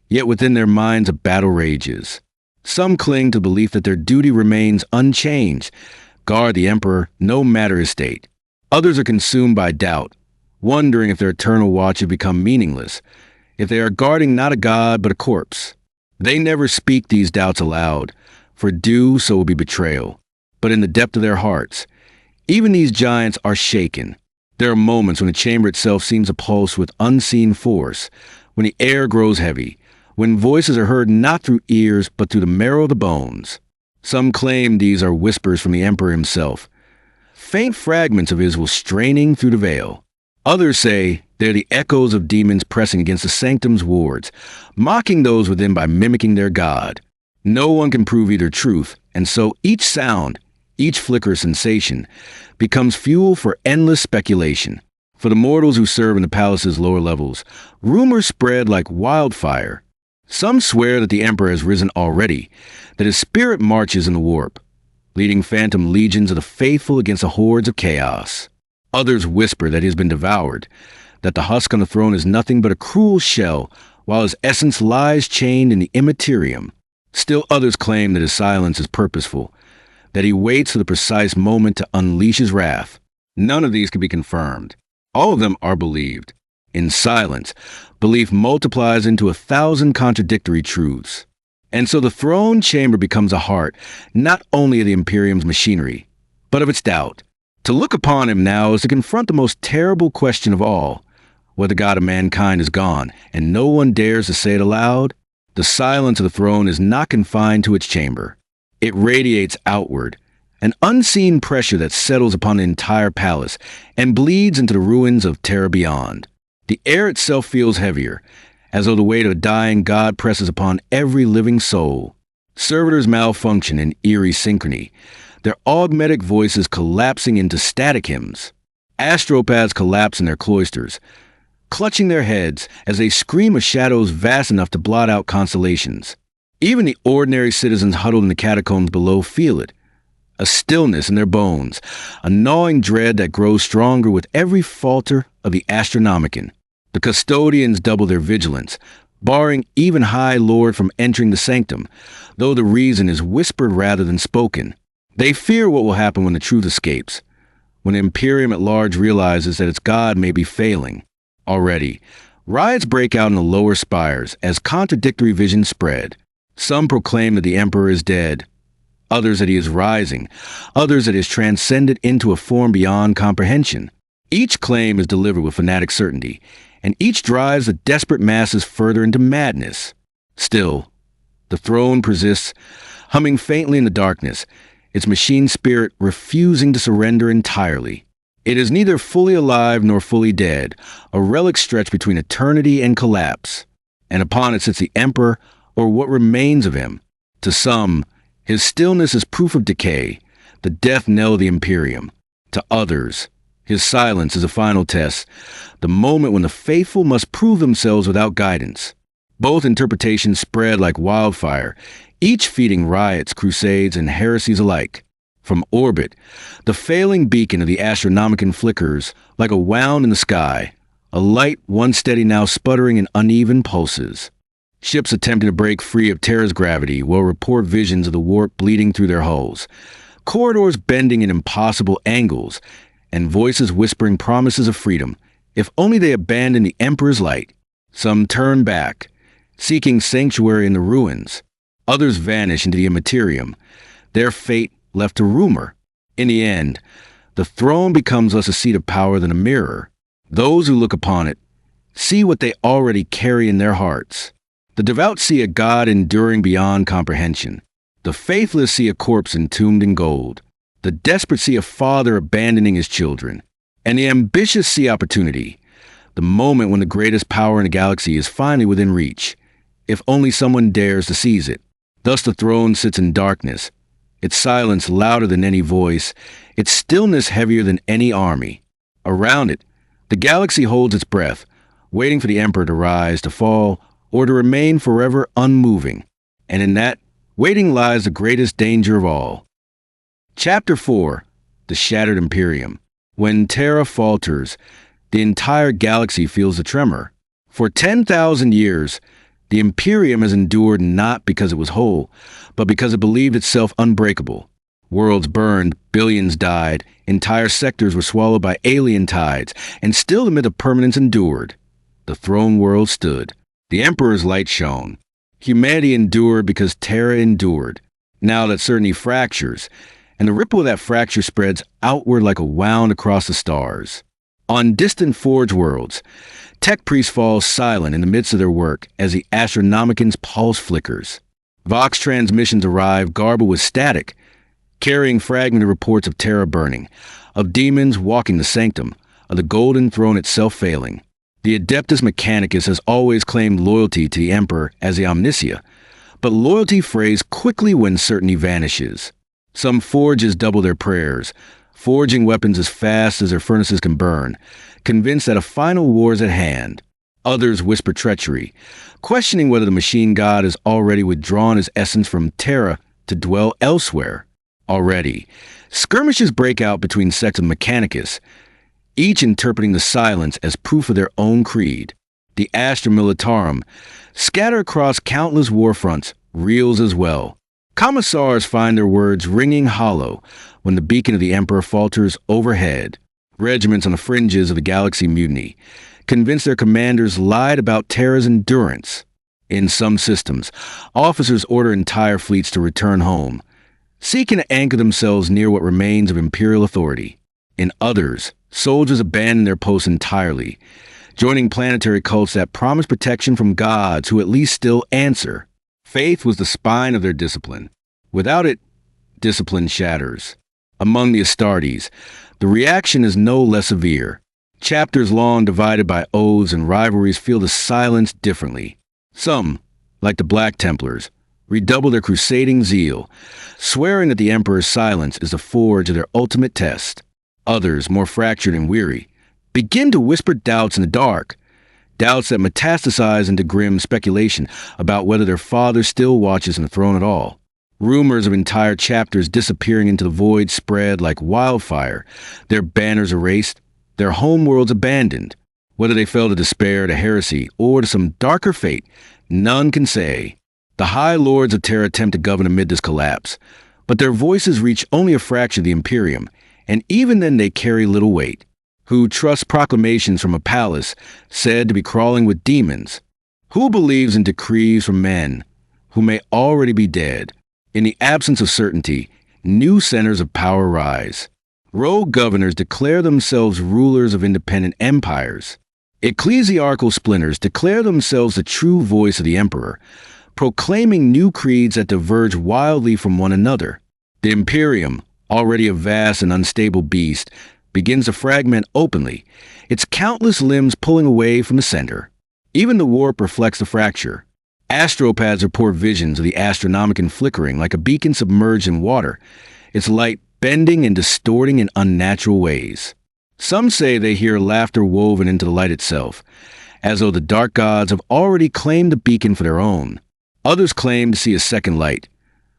yet within their minds a battle rages. Some cling to the belief that their duty remains unchanged, guard the emperor no matter his state. Others are consumed by doubt, wondering if their eternal watch have become meaningless, if they are guarding not a god but a corpse. They never speak these doubts aloud, for do so will be betrayal. But in the depth of their hearts, even these giants are shaken. There are moments when the chamber itself seems to pulse with unseen force, when the air grows heavy, when voices are heard not through ears but through the marrow of the bones. Some claim these are whispers from the emperor himself. Faint fragments of his will straining through the veil. Others say they're the echoes of demons pressing against the sanctum's wards, mocking those within by mimicking their god. No one can prove either truth, and so each sound, each flicker of sensation, becomes fuel for endless speculation. For the mortals who serve in the palace's lower levels, rumors spread like wildfire. Some swear that the emperor has risen already, that his spirit marches in the warp, leading phantom legions of the faithful against the hordes of chaos. Others whisper that he has been devoured, that the husk on the throne is nothing but a cruel shell, while his essence lies chained in the immaterium. Still others claim that his silence is purposeful, that he waits for the precise moment to unleash his wrath. None of these can be confirmed. All of them are believed. In silence, belief multiplies into 1,000 contradictory truths. And so the throne chamber becomes a heart, not only of the Imperium's machinery, but of its doubt. To look upon him now is to confront the most terrible question of all, whether God of mankind is gone, and no one dares to say it aloud. The silence of the throne is not confined to its chamber. It radiates outward, an unseen pressure that settles upon the entire palace and bleeds into the ruins of Terra beyond. The air itself feels heavier, as though the weight of a dying god presses upon every living soul. Servitors malfunction in eerie synchrony, their augmetic voices collapsing into static hymns. Astropaths collapse in their cloisters, clutching their heads as they scream of shadows vast enough to blot out constellations. Even the ordinary citizens huddled in the catacombs below feel it, a stillness in their bones, a gnawing dread that grows stronger with every falter of the Astronomicon. The custodians double their vigilance, barring even High Lord from entering the sanctum, though the reason is whispered rather than spoken. They fear what will happen when the truth escapes, when the Imperium at large realizes that its god may be failing. Already, riots break out in the lower spires as contradictory visions spread. Some proclaim that the Emperor is dead, others that he is rising, others that he has transcended into a form beyond comprehension. Each claim is delivered with fanatic certainty, and each drives the desperate masses further into madness. Still, the throne persists, humming faintly in the darkness, its machine spirit refusing to surrender entirely. It is neither fully alive nor fully dead, a relic stretched between eternity and collapse, and upon it sits the Emperor, or what remains of him. To some, his stillness is proof of decay, the death knell of the Imperium. To others, his silence is a final test, the moment when the faithful must prove themselves without guidance. Both interpretations spread like wildfire, each feeding riots, crusades, and heresies alike. From orbit, the failing beacon of the Astronomicon flickers like a wound in the sky, a light once steady now sputtering in uneven pulses. Ships attempting to break free of Terra's gravity will report visions of the warp bleeding through their hulls, corridors bending in impossible angles, and voices whispering promises of freedom, if only they abandon the Emperor's light. Some turn back, seeking sanctuary in the ruins. Others vanish into the immaterium, their fate left to rumor. In the end, the throne becomes less a seat of power than a mirror. Those who look upon it see what they already carry in their hearts. The devout see a God enduring beyond comprehension. The faithless see a corpse entombed in gold. The desperate see a father abandoning his children. And the ambitious see opportunity, the moment when the greatest power in the galaxy is finally within reach, if only someone dares to seize it. Thus the throne sits in darkness, its silence louder than any voice, its stillness heavier than any army. Around it, the galaxy holds its breath, waiting for the Emperor to rise, to fall, or to remain forever unmoving. And in that waiting lies the greatest danger of all. Chapter 4. The Shattered Imperium. When Terra falters, the entire galaxy feels a tremor. For 10,000 years, the Imperium has endured not because it was whole, but because it believed itself unbreakable. Worlds burned, billions died, entire sectors were swallowed by alien tides, and still the myth of permanence endured. The throne world stood. The Emperor's light shone. Humanity endured because Terra endured. Now that certainty fractures, and the ripple of that fracture spreads outward like a wound across the stars. On distant forge worlds, tech priests fall silent in the midst of their work as the Astronomicon's pulse flickers. Vox transmissions arrive garbled with static, carrying fragmented reports of Terra burning, of demons walking the sanctum, of the golden throne itself failing. The Adeptus Mechanicus has always claimed loyalty to the Emperor as the Omnicia, but loyalty frays quickly when certainty vanishes. Some forges double their prayers, forging weapons as fast as their furnaces can burn, convinced that a final war is at hand. Others whisper treachery, questioning whether the machine god has already withdrawn his essence from Terra to dwell elsewhere. Already, skirmishes break out between sects of Mechanicus, each interpreting the silence as proof of their own creed. The Astra Militarum, scattered across countless war fronts, reels as well. Commissars find their words ringing hollow when the beacon of the Emperor falters overhead. Regiments on the fringes of the galaxy mutiny, convinced their commanders lied about Terra's endurance. In some systems, officers order entire fleets to return home, seeking to anchor themselves near what remains of imperial authority. In others, soldiers abandon their posts entirely, joining planetary cults that promise protection from gods who at least still answer. Faith was the spine of their discipline. Without it, discipline shatters. Among the Astartes, the reaction is no less severe. Chapters long divided by oaths and rivalries feel the silence differently. Some, like the Black Templars, redouble their crusading zeal, swearing that the Emperor's silence is the forge of their ultimate test. Others, more fractured and weary, begin to whisper doubts in the dark, doubts that metastasize into grim speculation about whether their father still watches in the throne at all. Rumors of entire chapters disappearing into the void spread like wildfire, their banners erased, their homeworlds abandoned. Whether they fell to despair, to heresy, or to some darker fate, none can say. The High Lords of Terra attempt to govern amid this collapse, but their voices reach only a fraction of the Imperium, and even then they carry little weight. Who trusts proclamations from a palace said to be crawling with demons? Who believes in decrees from men who may already be dead? In the absence of certainty, new centers of power rise. Rogue governors declare themselves rulers of independent empires. Ecclesiarchal splinters declare themselves the true voice of the Emperor, proclaiming new creeds that diverge wildly from one another. The Imperium, already a vast and unstable beast, begins to fragment openly, its countless limbs pulling away from the center. Even the warp reflects the fracture. Astropads report visions of the Astronomicon flickering like a beacon submerged in water, its light bending and distorting in unnatural ways. Some say they hear laughter woven into the light itself, as though the dark gods have already claimed the beacon for their own. Others claim to see a second light,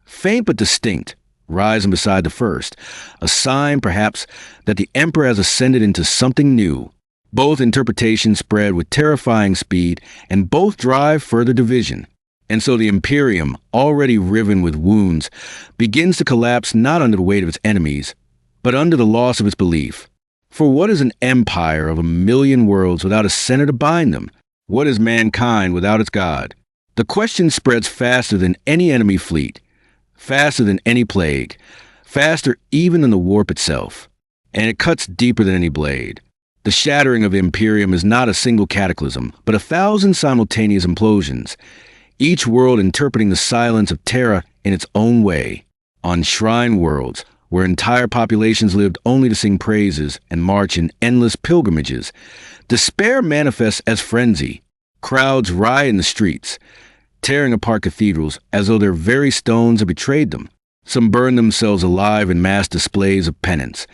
faint but distinct, rising beside the first, a sign, perhaps, that the Emperor has ascended into something new. Both interpretations spread with terrifying speed, and both drive further division. And so the Imperium, already riven with wounds, begins to collapse not under the weight of its enemies, but under the loss of its belief. For what is an empire of 1,000,000 worlds without a center to bind them? What is mankind without its God? The question spreads faster than any enemy fleet, faster than any plague, faster even than the warp itself. And it cuts deeper than any blade. The shattering of the Imperium is not a single cataclysm, but 1,000 simultaneous implosions, each world interpreting the silence of Terra in its own way. On shrine worlds, where entire populations lived only to sing praises and march in endless pilgrimages, despair manifests as frenzy. Crowds riot in the streets, tearing apart cathedrals as though their very stones had betrayed them. Some burn themselves alive in mass displays of penance,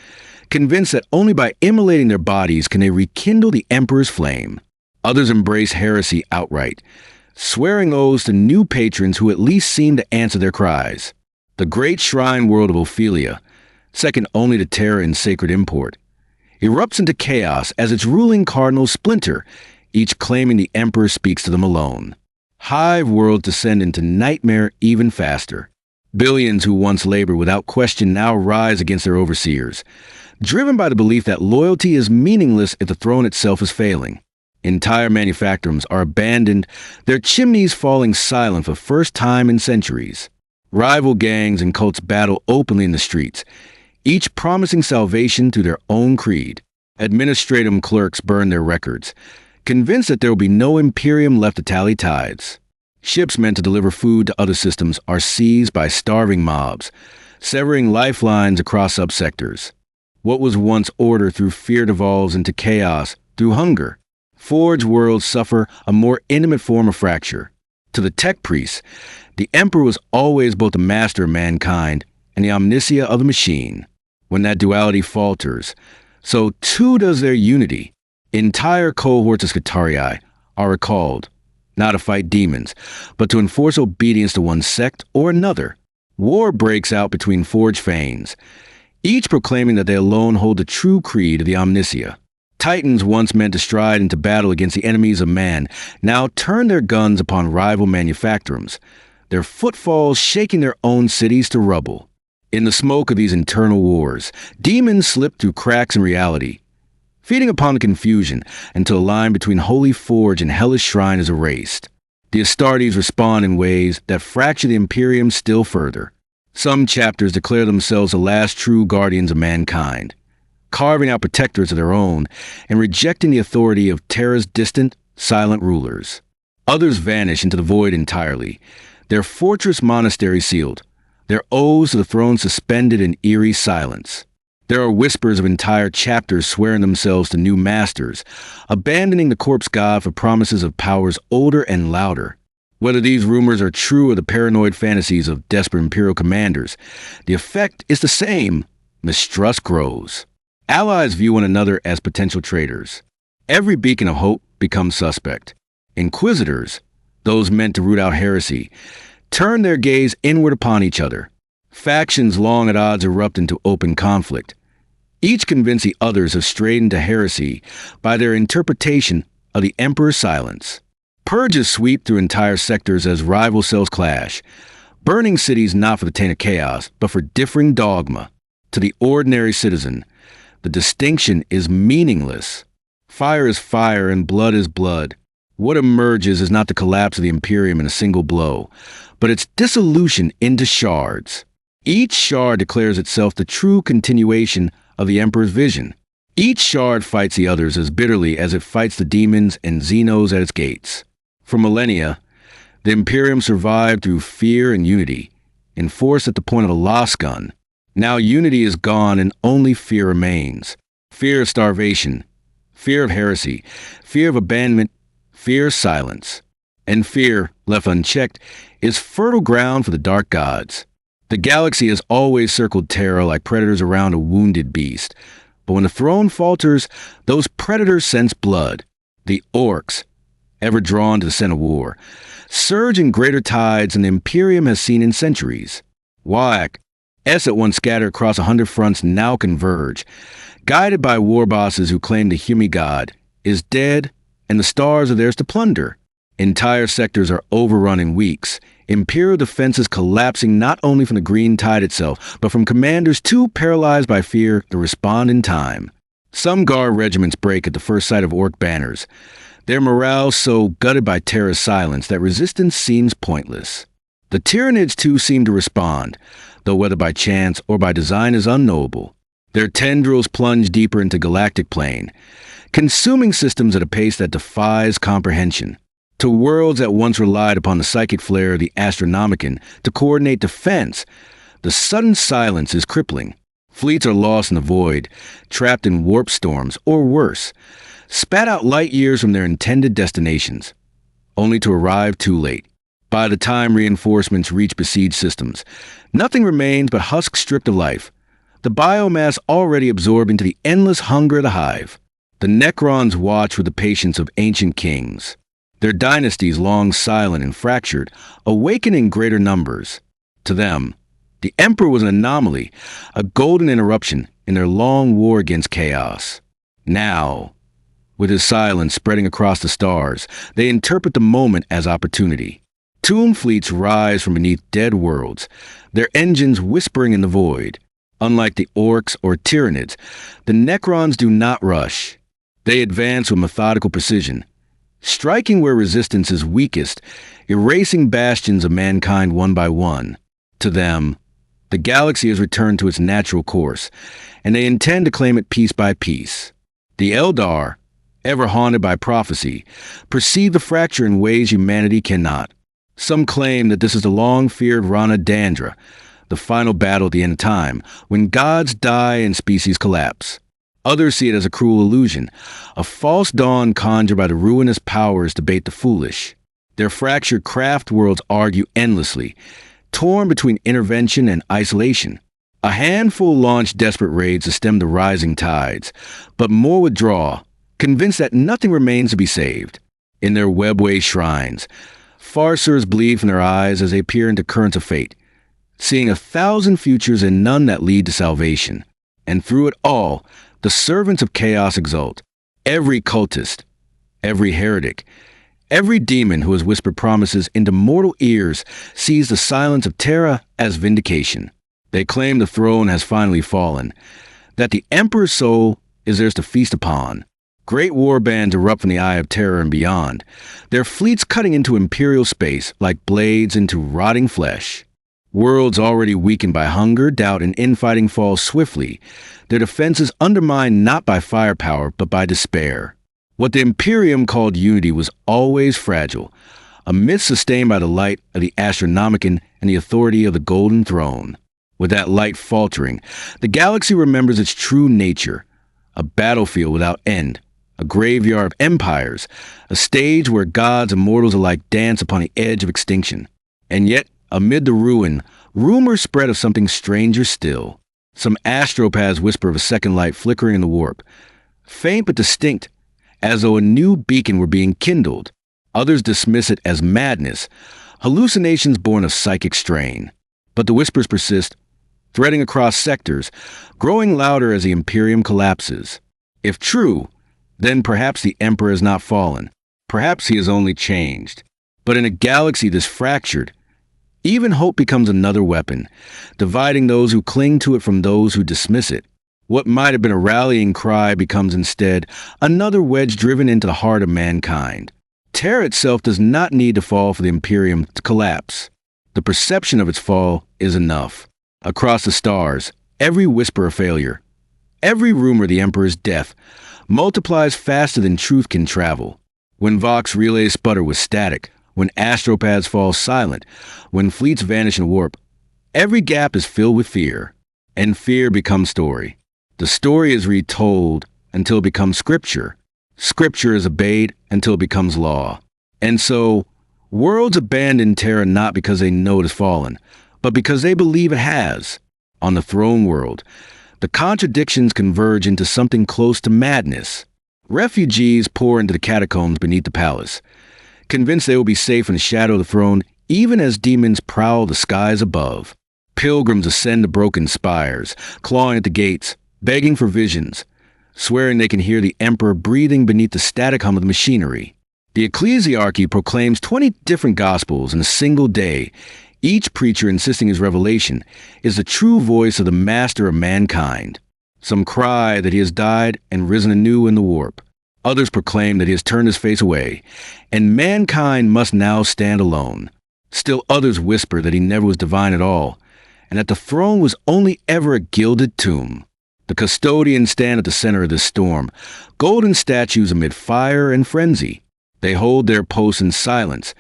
convinced that only by immolating their bodies can they rekindle the Emperor's flame. Others embrace heresy outright, swearing oaths to new patrons who at least seem to answer their cries. The great shrine world of Ophelia, second only to Terra in sacred import, erupts into chaos as its ruling cardinals splinter, each claiming the Emperor speaks to them alone. Hive worlds descend into nightmare even faster. Billions who once labored without question now rise against their overseers, driven by the belief that loyalty is meaningless if the throne itself is failing. Entire manufactorums are abandoned, their chimneys falling silent for the first time in centuries. Rival gangs and cults battle openly in the streets, each promising salvation through their own creed. Administratum clerks burn their records, convinced that there will be no Imperium left to tally tides. Ships meant to deliver food to other systems are seized by starving mobs, severing lifelines across subsectors. What was once order through fear devolves into chaos through hunger. Forge worlds suffer a more intimate form of fracture. To the tech priests, the Emperor was always both the master of mankind and the omniscia of the machine. When that duality falters, so too does their unity. Entire cohorts of Scutarii are recalled, not to fight demons, but to enforce obedience to one sect or another. War breaks out between Forge Fanes, each proclaiming that they alone hold the true creed of the omniscia. Titans once meant to stride into battle against the enemies of man now turn their guns upon rival manufactorums, their footfalls shaking their own cities to rubble. In the smoke of these internal wars, demons slip through cracks in reality, feeding upon the confusion until a line between Holy Forge and Hellish Shrine is erased. The Astartes respond in ways that fracture the Imperium still further. Some chapters declare themselves the last true guardians of mankind, carving out protectors of their own and rejecting the authority of Terra's distant, silent rulers. Others vanish into the void entirely, their fortress monastery sealed, their oaths to the throne suspended in eerie silence. There are whispers of entire chapters swearing themselves to new masters, abandoning the corpse god for promises of powers older and louder. Whether these rumors are true or the paranoid fantasies of desperate imperial commanders, the effect is the same. Mistrust grows. Allies view one another as potential traitors. Every beacon of hope becomes suspect. Inquisitors, those meant to root out heresy, turn their gaze inward upon each other. Factions long at odds erupt into open conflict. Each convince the others have strayed into heresy by their interpretation of the Emperor's silence. Purges sweep through entire sectors as rival cells clash, burning cities not for the taint of chaos, but for differing dogma. To the ordinary citizen, the distinction is meaningless. Fire is fire and blood is blood. What emerges is not the collapse of the Imperium in a single blow, but its dissolution into shards. Each shard declares itself the true continuation of the Emperor's vision. Each shard fights the others as bitterly as it fights the demons and Xenos at its gates. For millennia, the Imperium survived through fear and unity, enforced at the point of a lost gun. Now unity is gone and only fear remains. Fear of starvation, fear of heresy, fear of abandonment, fear of silence. And fear, left unchecked, is fertile ground for the dark gods. The galaxy has always circled Terra like predators around a wounded beast. But when the throne falters, those predators sense blood. The orcs, ever drawn to the scent of war, surge in greater tides than the Imperium has seen in centuries. Whack, at once scattered across 100 fronts now converge, guided by war bosses who claim the Humigod is dead and the stars are theirs to plunder. Entire sectors are overrun in weeks, Imperial defenses collapsing not only from the green tide itself, but from commanders too paralyzed by fear to respond in time. Some guard regiments break at the first sight of orc banners, their morale so gutted by Terra's silence that resistance seems pointless. The Tyranids too seem to respond, though whether by chance or by design is unknowable. Their tendrils plunge deeper into galactic plane, consuming systems at a pace that defies comprehension. To worlds that once relied upon the psychic flare of the Astronomicon to coordinate defense, the sudden silence is crippling. Fleets are lost in the void, trapped in warp storms, or worse, spat out light years from their intended destinations, only to arrive too late. By the time reinforcements reach besieged systems, nothing remains but husks stripped of life, the biomass already absorbed into the endless hunger of the hive. The Necrons watch with the patience of ancient kings. Their dynasties, long silent and fractured, awaken in greater numbers. To them, the Emperor was an anomaly, a golden interruption in their long war against chaos. Now, with his silence spreading across the stars, they interpret the moment as opportunity. Tomb fleets rise from beneath dead worlds, their engines whispering in the void. Unlike the orcs or Tyranids, the Necrons do not rush. They advance with methodical precision, striking where resistance is weakest, erasing bastions of mankind one by one. To them, the galaxy has returned to its natural course, and they intend to claim it piece by piece. The Eldar, ever haunted by prophecy, perceive the fracture in ways humanity cannot. Some claim that this is the long-feared Rana Dandra, the final battle at the end of time, when gods die and species collapse. Others see it as a cruel illusion, a false dawn conjured by the ruinous powers to bait the foolish. Their fractured craft worlds argue endlessly, torn between intervention and isolation. A handful launch desperate raids to stem the rising tides, but more withdraw, convinced that nothing remains to be saved. In their webway shrines, farcers bleed from their eyes as they peer into currents of fate, seeing 1,000 futures and none that lead to salvation. And through it all, the servants of chaos exult. Every cultist, every heretic, every demon who has whispered promises into mortal ears sees the silence of Terra as vindication. They claim the throne has finally fallen, that the Emperor's soul is theirs to feast upon. Great war bands erupt from the Eye of Terror and beyond, their fleets cutting into Imperial space like blades into rotting flesh. Worlds already weakened by hunger, doubt, and infighting fall swiftly, their defenses undermined not by firepower but by despair. What the Imperium called unity was always fragile, a myth sustained by the light of the Astronomicon and the authority of the Golden Throne. With that light faltering, the galaxy remembers its true nature, a battlefield without end, a graveyard of empires, a stage where gods and mortals alike dance upon the edge of extinction. And yet, amid the ruin, rumors spread of something stranger still. Some astropaths whisper of a second light flickering in the warp, faint but distinct, as though a new beacon were being kindled. Others dismiss it as madness, hallucinations born of psychic strain. But the whispers persist, threading across sectors, growing louder as the Imperium collapses. If true, then perhaps the Emperor has not fallen. Perhaps he has only changed. But in a galaxy this fractured, even hope becomes another weapon, dividing those who cling to it from those who dismiss it. What might have been a rallying cry becomes instead another wedge driven into the heart of mankind. Terra itself does not need to fall for the Imperium to collapse. The perception of its fall is enough. Across the stars, every whisper of failure, every rumor of the Emperor's death, multiplies faster than truth can travel. When Vox relays sputter with static, when astropaths fall silent, when fleets vanish in warp, every gap is filled with fear, and fear becomes story. The story is retold until it becomes scripture. Scripture is obeyed until it becomes law. And so, worlds abandon Terra not because they know it has fallen, but because they believe it has. On the throne world, the contradictions converge into something close to madness. Refugees pour into the catacombs beneath the palace, convinced they will be safe in the shadow of the throne even as demons prowl the skies above. Pilgrims ascend the broken spires, clawing at the gates, begging for visions, swearing they can hear the Emperor breathing beneath the static hum of the machinery. The ecclesiarchy proclaims 20 different gospels in a single day, each preacher insisting his revelation is the true voice of the master of mankind. Some cry that he has died and risen anew in the warp. Others proclaim that he has turned his face away, and mankind must now stand alone. Still others whisper that he never was divine at all, and that the throne was only ever a gilded tomb. The custodians stand at the center of this storm, golden statues amid fire and frenzy. They hold their posts in silence,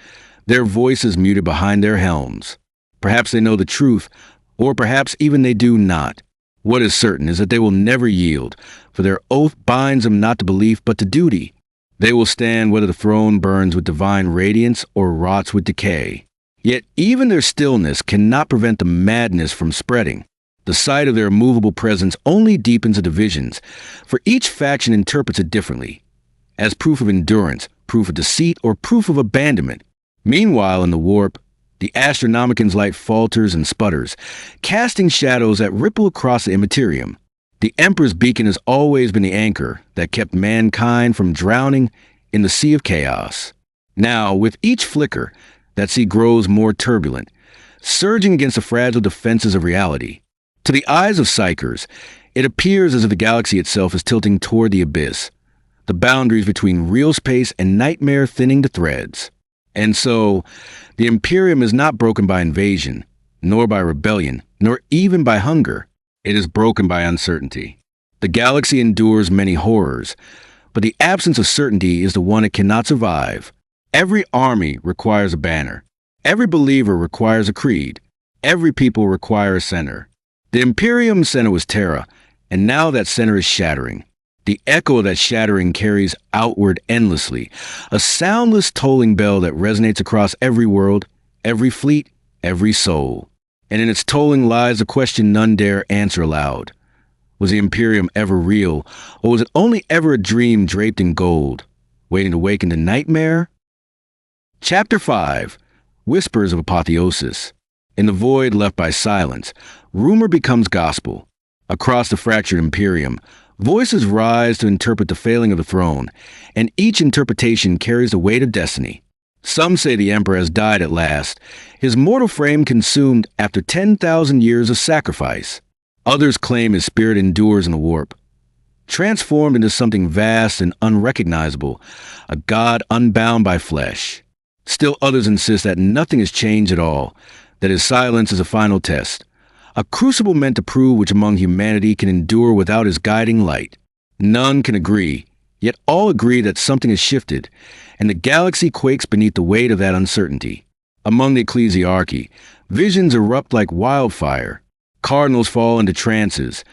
their voices muted behind their helms. Perhaps they know the truth, or perhaps even they do not. What is certain is that they will never yield, for their oath binds them not to belief but to duty. They will stand whether the throne burns with divine radiance or rots with decay. Yet even their stillness cannot prevent the madness from spreading. The sight of their immovable presence only deepens the divisions, for each faction interprets it differently, as proof of endurance, proof of deceit, or proof of abandonment. Meanwhile, in the warp, the Astronomicon's light falters and sputters, casting shadows that ripple across the Imperium. The Emperor's beacon has always been the anchor that kept mankind from drowning in the sea of chaos. Now, with each flicker, that sea grows more turbulent, surging against the fragile defenses of reality. To the eyes of psychers, it appears as if the galaxy itself is tilting toward the abyss, the boundaries between real space and nightmare thinning to threads. And so, the Imperium is not broken by invasion, nor by rebellion, nor even by hunger. It is broken by uncertainty. The galaxy endures many horrors, but the absence of certainty is the one it cannot survive. Every army requires a banner. Every believer requires a creed. Every people require a center. The Imperium's center was Terra, and now that center is shattering. The echo of that shattering carries outward endlessly, a soundless tolling bell that resonates across every world, every fleet, every soul. And in its tolling lies a question none dare answer aloud. Was the Imperium ever real, or was it only ever a dream draped in gold, waiting to wake into nightmare? Chapter 5. Whispers of Apotheosis. In the void left by silence, rumor becomes gospel. Across the fractured Imperium, voices rise to interpret the failing of the throne, and each interpretation carries the weight of destiny. Some say the Emperor has died at last, his mortal frame consumed after 10,000 years of sacrifice. Others claim his spirit endures in the warp. transformed into something vast and unrecognizable, a god unbound by flesh. Still others insist that nothing has changed at all, that his silence is a final test, a crucible meant to prove which among humanity can endure without his guiding light. None can agree, yet all agree that something has shifted, and the galaxy quakes beneath the weight of that uncertainty. Among the ecclesiarchy, visions erupt like wildfire. Cardinals fall into trances,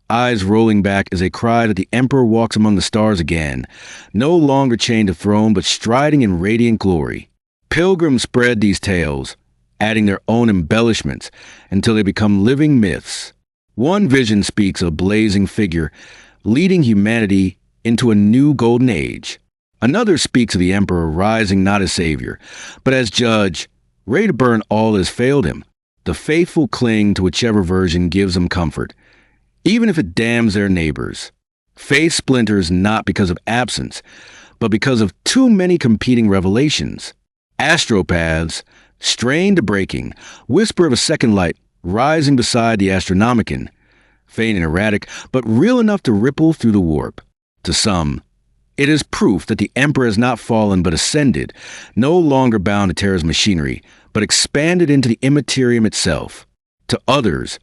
eyes rolling back as they cry that the Emperor walks among the stars again, no longer chained to throne but striding in radiant glory. Pilgrims spread these tales, adding their own embellishments until they become living myths. One vision speaks of a blazing figure leading humanity into a new golden age. Another speaks of the Emperor rising not as savior, but as judge, ready to burn all that has failed him. The faithful cling to whichever version gives them comfort, even if it damns their neighbors. Faith splinters not because of absence, but because of too many competing revelations. Astropaths, strained to breaking, whisper of a second light rising beside the Astronomicon, faint and erratic, but real enough to ripple through the warp. To some, it is proof that the Emperor has not fallen but ascended, no longer bound to Terra's machinery, but expanded into the Imperium itself. To others,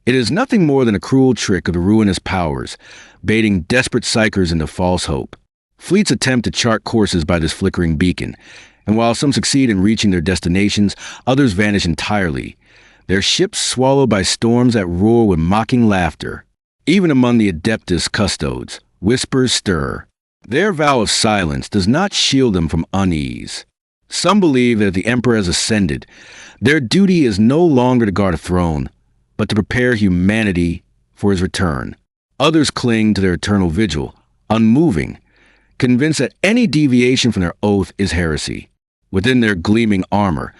it is nothing more than a cruel trick of the ruinous powers, baiting desperate psychers into false hope. Fleets attempt to chart courses by this flickering beacon, and while some succeed in reaching their destinations, others vanish entirely, their ships swallowed by storms that roar with mocking laughter. Even among the Adeptus custodes, whispers stir. Their vow of silence does not shield them from unease. Some believe that if the Emperor has ascended, their duty is no longer to guard a throne, but to prepare humanity for his return. Others cling to their eternal vigil, unmoving, convinced that any deviation from their oath is heresy. Within their gleaming armor,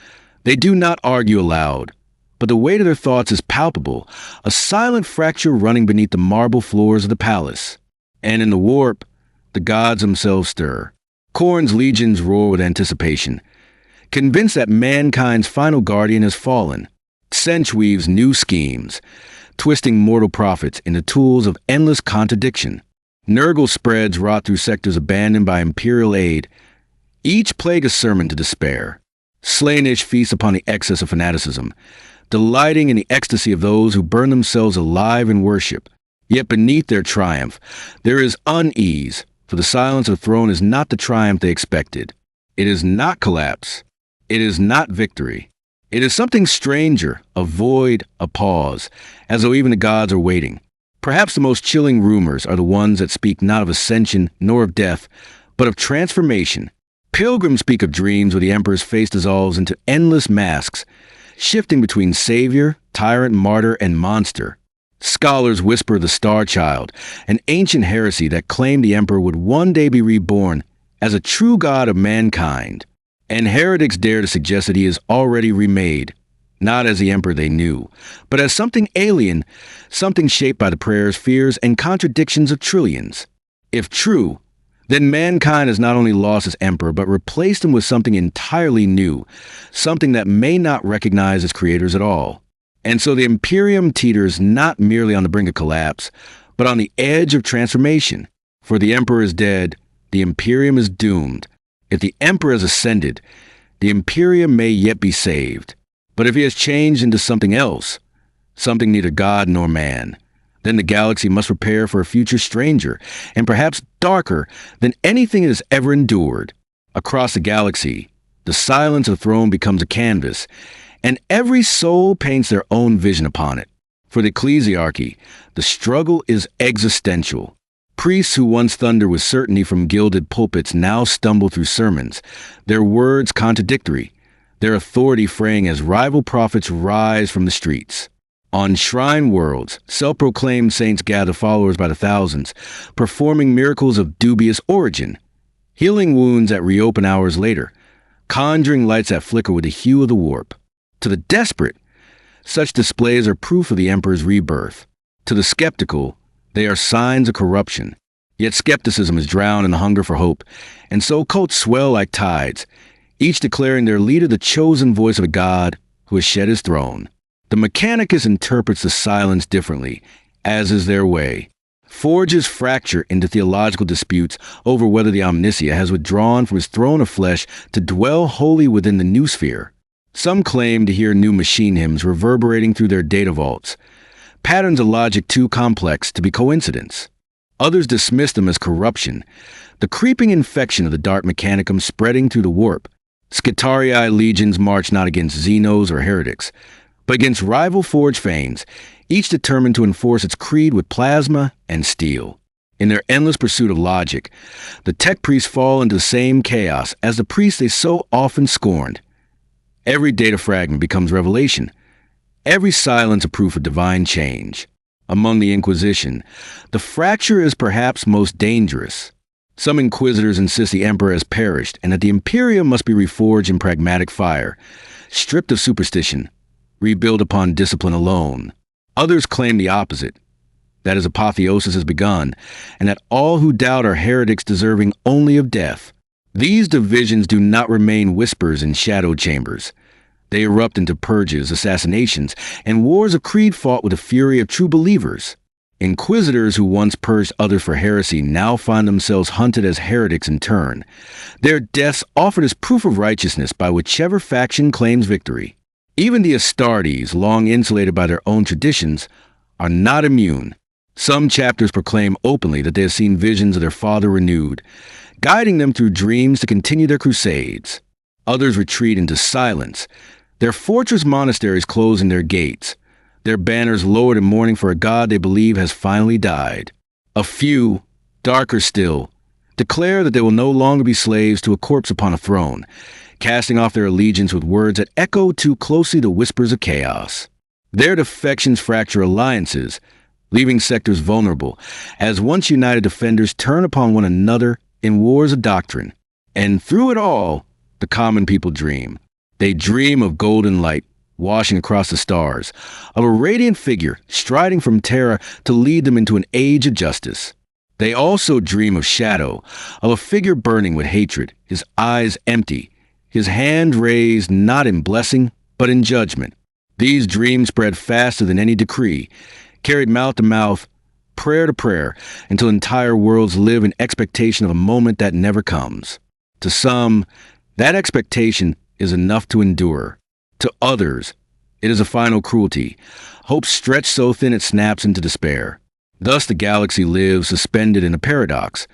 they do not argue aloud, but the weight of their thoughts is palpable, a silent fracture running beneath the marble floors of the palace. And in the warp, the gods themselves stir. Khorne's legions roar with anticipation, convinced that mankind's final guardian has fallen. Sench weaves new schemes, twisting mortal prophets into tools of endless contradiction. Nurgle spreads rot through sectors abandoned by Imperial aid, each plague a sermon to despair. Slaanesh feasts upon the excess of fanaticism, delighting in the ecstasy of those who burn themselves alive in worship. Yet beneath their triumph, there is unease, for the silence of the throne is not the triumph they expected. It is not collapse. It is not victory. It is something stranger, a void, a pause, as though even the gods are waiting. Perhaps the most chilling rumors are the ones that speak not of ascension nor of death, but of transformation. Pilgrims speak of dreams where the Emperor's face dissolves into endless masks, shifting between savior, tyrant, martyr, and monster. Scholars whisper the Star Child, an ancient heresy that claimed the Emperor would one day be reborn as a true god of mankind. And heretics dare to suggest that he is already remade, not as the Emperor they knew, but as something alien, something shaped by the prayers, fears, and contradictions of trillions. If true, then mankind has not only lost its Emperor, but replaced him with something entirely new, something that may not recognize its creators at all. And so the Imperium teeters not merely on the brink of collapse, but on the edge of transformation. For the Emperor is dead, the Imperium is doomed. If the Emperor has ascended, the Imperium may yet be saved. But if he has changed into something else, something neither god nor man, then the galaxy must prepare for a future stranger, and perhaps darker than anything it has ever endured. Across the galaxy, the silence of the throne becomes a canvas, and every soul paints their own vision upon it. For the ecclesiarchy, the struggle is existential. Priests who once thundered with certainty from gilded pulpits now stumble through sermons, their words contradictory, their authority fraying as rival prophets rise from the streets. On shrine worlds, self-proclaimed saints gather followers by the thousands, performing miracles of dubious origin, healing wounds that reopen hours later, conjuring lights that flicker with the hue of the warp. To the desperate, such displays are proof of the Emperor's rebirth. To the skeptical, they are signs of corruption. Yet skepticism is drowned in the hunger for hope, and so cults swell like tides, each declaring their leader the chosen voice of a god who has shed his throne. The Mechanicus interprets the silence differently, as is their way. Forges fracture into theological disputes over whether the Omnicia has withdrawn from his throne of flesh to dwell wholly within the new sphere. Some claim to hear new machine hymns reverberating through their data vaults, patterns of logic too complex to be coincidence. Others dismiss them as corruption, the creeping infection of the dark mechanicum spreading through the warp. Skitarii legions march not against Xenos or heretics, but against rival forge fanes, each determined to enforce its creed with plasma and steel. In their endless pursuit of logic, the tech priests fall into the same chaos as the priests they so often scorned. Every data fragment becomes revelation, every silence a proof of divine change. Among the Inquisition, the fracture is perhaps most dangerous. Some inquisitors insist the Emperor has perished and that the Imperium must be reforged in pragmatic fire, stripped of superstition, rebuilt upon discipline alone. Others claim the opposite, that his apotheosis has begun, and that all who doubt are heretics deserving only of death. These divisions do not remain whispers in shadow chambers. They erupt into purges, assassinations, and wars of creed fought with the fury of true believers. Inquisitors who once purged others for heresy now find themselves hunted as heretics in turn, their deaths offered as proof of righteousness by whichever faction claims victory. Even the Astartes, long insulated by their own traditions, are not immune. Some chapters proclaim openly that they have seen visions of their father renewed, guiding them through dreams to continue their crusades. Others retreat into silence, their fortress monasteries closing their gates, their banners lowered in mourning for a god they believe has finally died. A few, darker still, declare that they will no longer be slaves to a corpse upon a throne, casting off their allegiance with words that echo too closely the whispers of chaos. Their defections fracture alliances, leaving sectors vulnerable, as once united defenders turn upon one another in wars of doctrine. And through it all, the common people dream. They dream of golden light washing across the stars, of a radiant figure striding from Terra to lead them into an age of justice. They also dream of shadow, of a figure burning with hatred, his eyes empty, his hand raised not in blessing, but in judgment. These dreams spread faster than any decree, carried mouth to mouth, prayer to prayer, until entire worlds live in expectation of a moment that never comes. To some, that expectation is enough to endure. To others, it is a final cruelty, hope stretched so thin it snaps into despair. Thus the galaxy lives suspended in a paradox,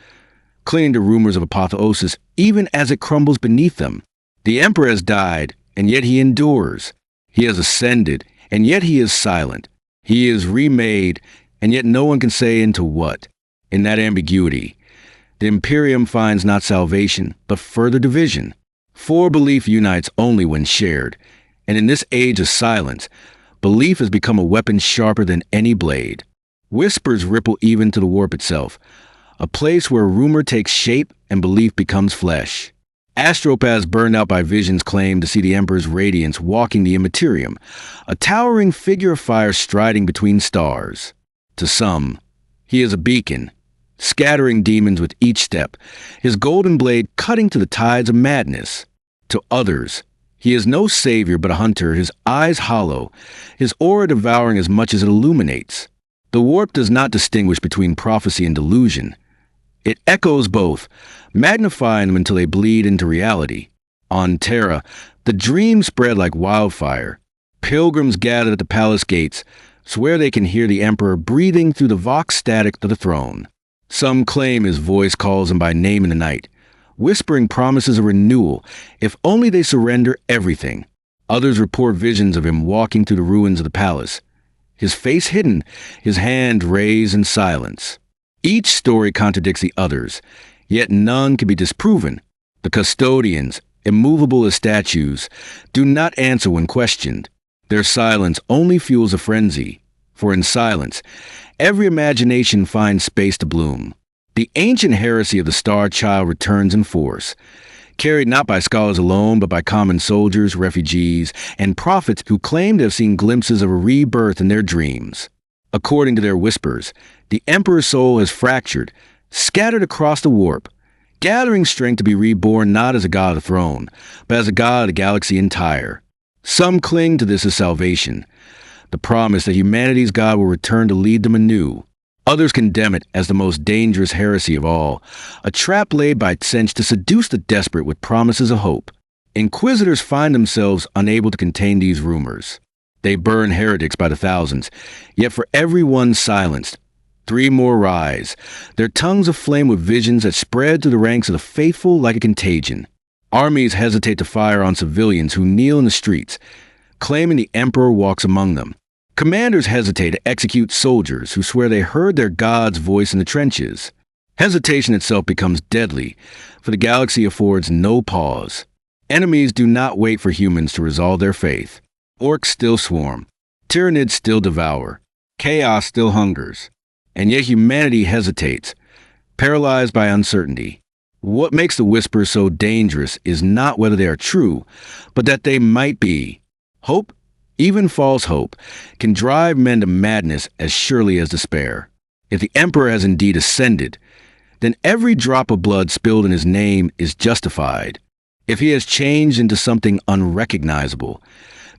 clinging to rumors of apotheosis even as it crumbles beneath them. The Emperor has died, and yet he endures. He has ascended, and yet he is silent. He is remade, and yet no one can say into what. In that ambiguity, the Imperium finds not salvation, but further division. For belief unites only when shared, and in this age of silence, belief has become a weapon sharper than any blade. Whispers ripple even to the warp itself, a place where rumor takes shape and belief becomes flesh. Astropaths burned out by visions claim to see the Emperor's radiance walking the immaterium, a towering figure of fire striding between stars. To some, he is a beacon, scattering demons with each step, his golden blade cutting to the tides of madness. To others, he is no savior but a hunter, his eyes hollow, his aura devouring as much as it illuminates. The warp does not distinguish between prophecy and delusion. It echoes both, magnifying them until they bleed into reality. On Terra, the dreams spread like wildfire. Pilgrims gathered at the palace gates swear they can hear the Emperor breathing through the vox static of the throne. Some claim his voice calls them by name in the night, whispering promises of renewal if only they surrender everything. Others report visions of him walking through the ruins of the palace, his face hidden, his hand raised in silence. Each story contradicts the others, yet none can be disproven. The custodians, immovable as statues, do not answer when questioned. Their silence only fuels a frenzy, for in silence, every imagination finds space to bloom. The ancient heresy of the Star Child returns in force, carried not by scholars alone, but by common soldiers, refugees, and prophets who claim to have seen glimpses of a rebirth in their dreams. According to their whispers, the Emperor's soul has fractured, scattered across the warp, gathering strength to be reborn not as a god of the throne, but as a god of the galaxy entire. Some cling to this as salvation, the promise that humanity's God will return to lead them anew. Others condemn it as the most dangerous heresy of all, a trap laid by Tsench to seduce the desperate with promises of hope. Inquisitors find themselves unable to contain these rumors. They burn heretics by the thousands, yet for every one silenced, 3 more rise, their tongues aflame with visions that spread through the ranks of the faithful like a contagion. Armies hesitate to fire on civilians who kneel in the streets, claiming the Emperor walks among them. Commanders hesitate to execute soldiers who swear they heard their god's voice in the trenches. Hesitation itself becomes deadly, for the galaxy affords no pause. Enemies do not wait for humans to resolve their faith. Orcs still swarm. Tyranids still devour. Chaos still hungers. And yet humanity hesitates, paralyzed by uncertainty. What makes the whispers so dangerous is not whether they are true, but that they might be. Hope, even false hope, can drive men to madness as surely as despair. If the Emperor has indeed ascended, then every drop of blood spilled in his name is justified. If he has changed into something unrecognizable,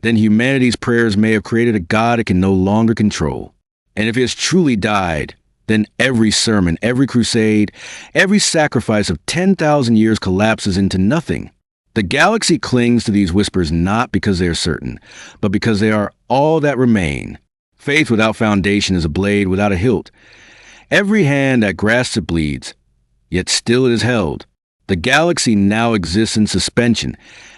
then humanity's prayers may have created a god it can no longer control. And if he has truly died, then every sermon, every crusade, every sacrifice of 10,000 years collapses into nothing. The galaxy clings to these whispers not because they are certain, but because they are all that remain. Faith without foundation is a blade without a hilt. Every hand that grasps it bleeds, yet still it is held. The galaxy now exists in suspension,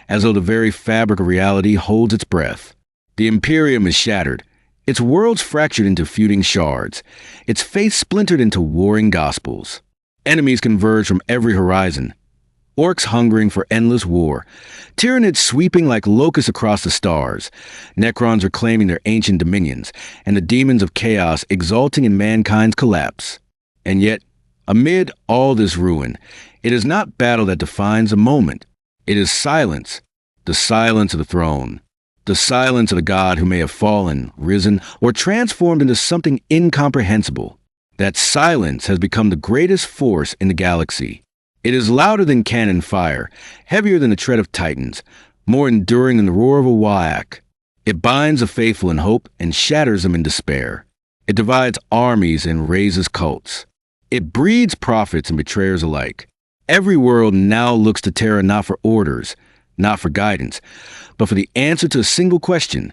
as though the very fabric of reality holds its breath. The Imperium is shattered, its worlds fractured into feuding shards, its faith splintered into warring gospels. Enemies converge from every horizon. Orcs hungering for endless war, Tyranids sweeping like locusts across the stars, Necrons reclaiming their ancient dominions, and the demons of chaos exulting in mankind's collapse. And yet, amid all this ruin, it is not battle that defines a moment. It is silence, the silence of the throne, the silence of the god who may have fallen, risen, or transformed into something incomprehensible. That silence has become the greatest force in the galaxy. It is louder than cannon fire, heavier than the tread of titans, more enduring than the roar of a wyak. It binds the faithful in hope and shatters them in despair. It divides armies and raises cults. It breeds prophets and betrayers alike. Every world now looks to Terra not for orders, not for guidance, but for the answer to a single question.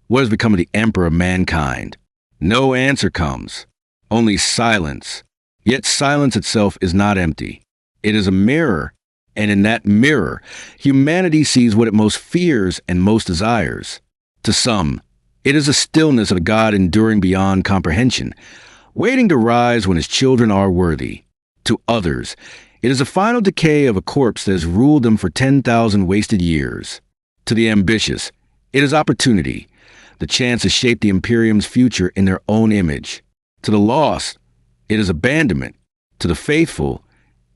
What has become of the Emperor of mankind? No answer comes, only silence. Yet silence itself is not empty. It is a mirror, and in that mirror, humanity sees what it most fears and most desires. To some, it is a stillness of a God enduring beyond comprehension, waiting to rise when his children are worthy. To others, it is a final decay of a corpse that has ruled them for 10,000 wasted years. To the ambitious, it is opportunity, the chance to shape the Imperium's future in their own image. To the lost, it is abandonment. To the faithful,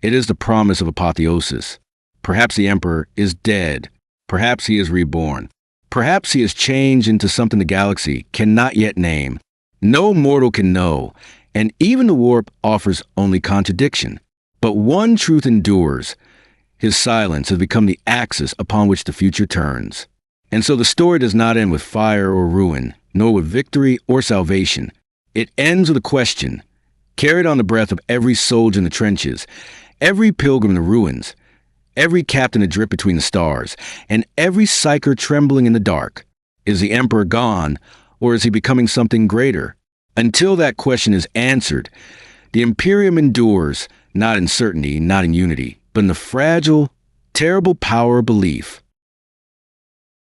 it is the promise of apotheosis. Perhaps the Emperor is dead. Perhaps he is reborn. Perhaps he has changed into something the galaxy cannot yet name. No mortal can know, and even the warp offers only contradiction. But one truth endures. His silence has become the axis upon which the future turns. And so the story does not end with fire or ruin, nor with victory or salvation. It ends with a question, carried on the breath of every soldier in the trenches, every pilgrim in the ruins, every captain adrift between the stars, and every psyker trembling in the dark. Is the Emperor gone, or is he becoming something greater? Until that question is answered, the Imperium endures, not in certainty, not in unity, but in the fragile, terrible power of belief.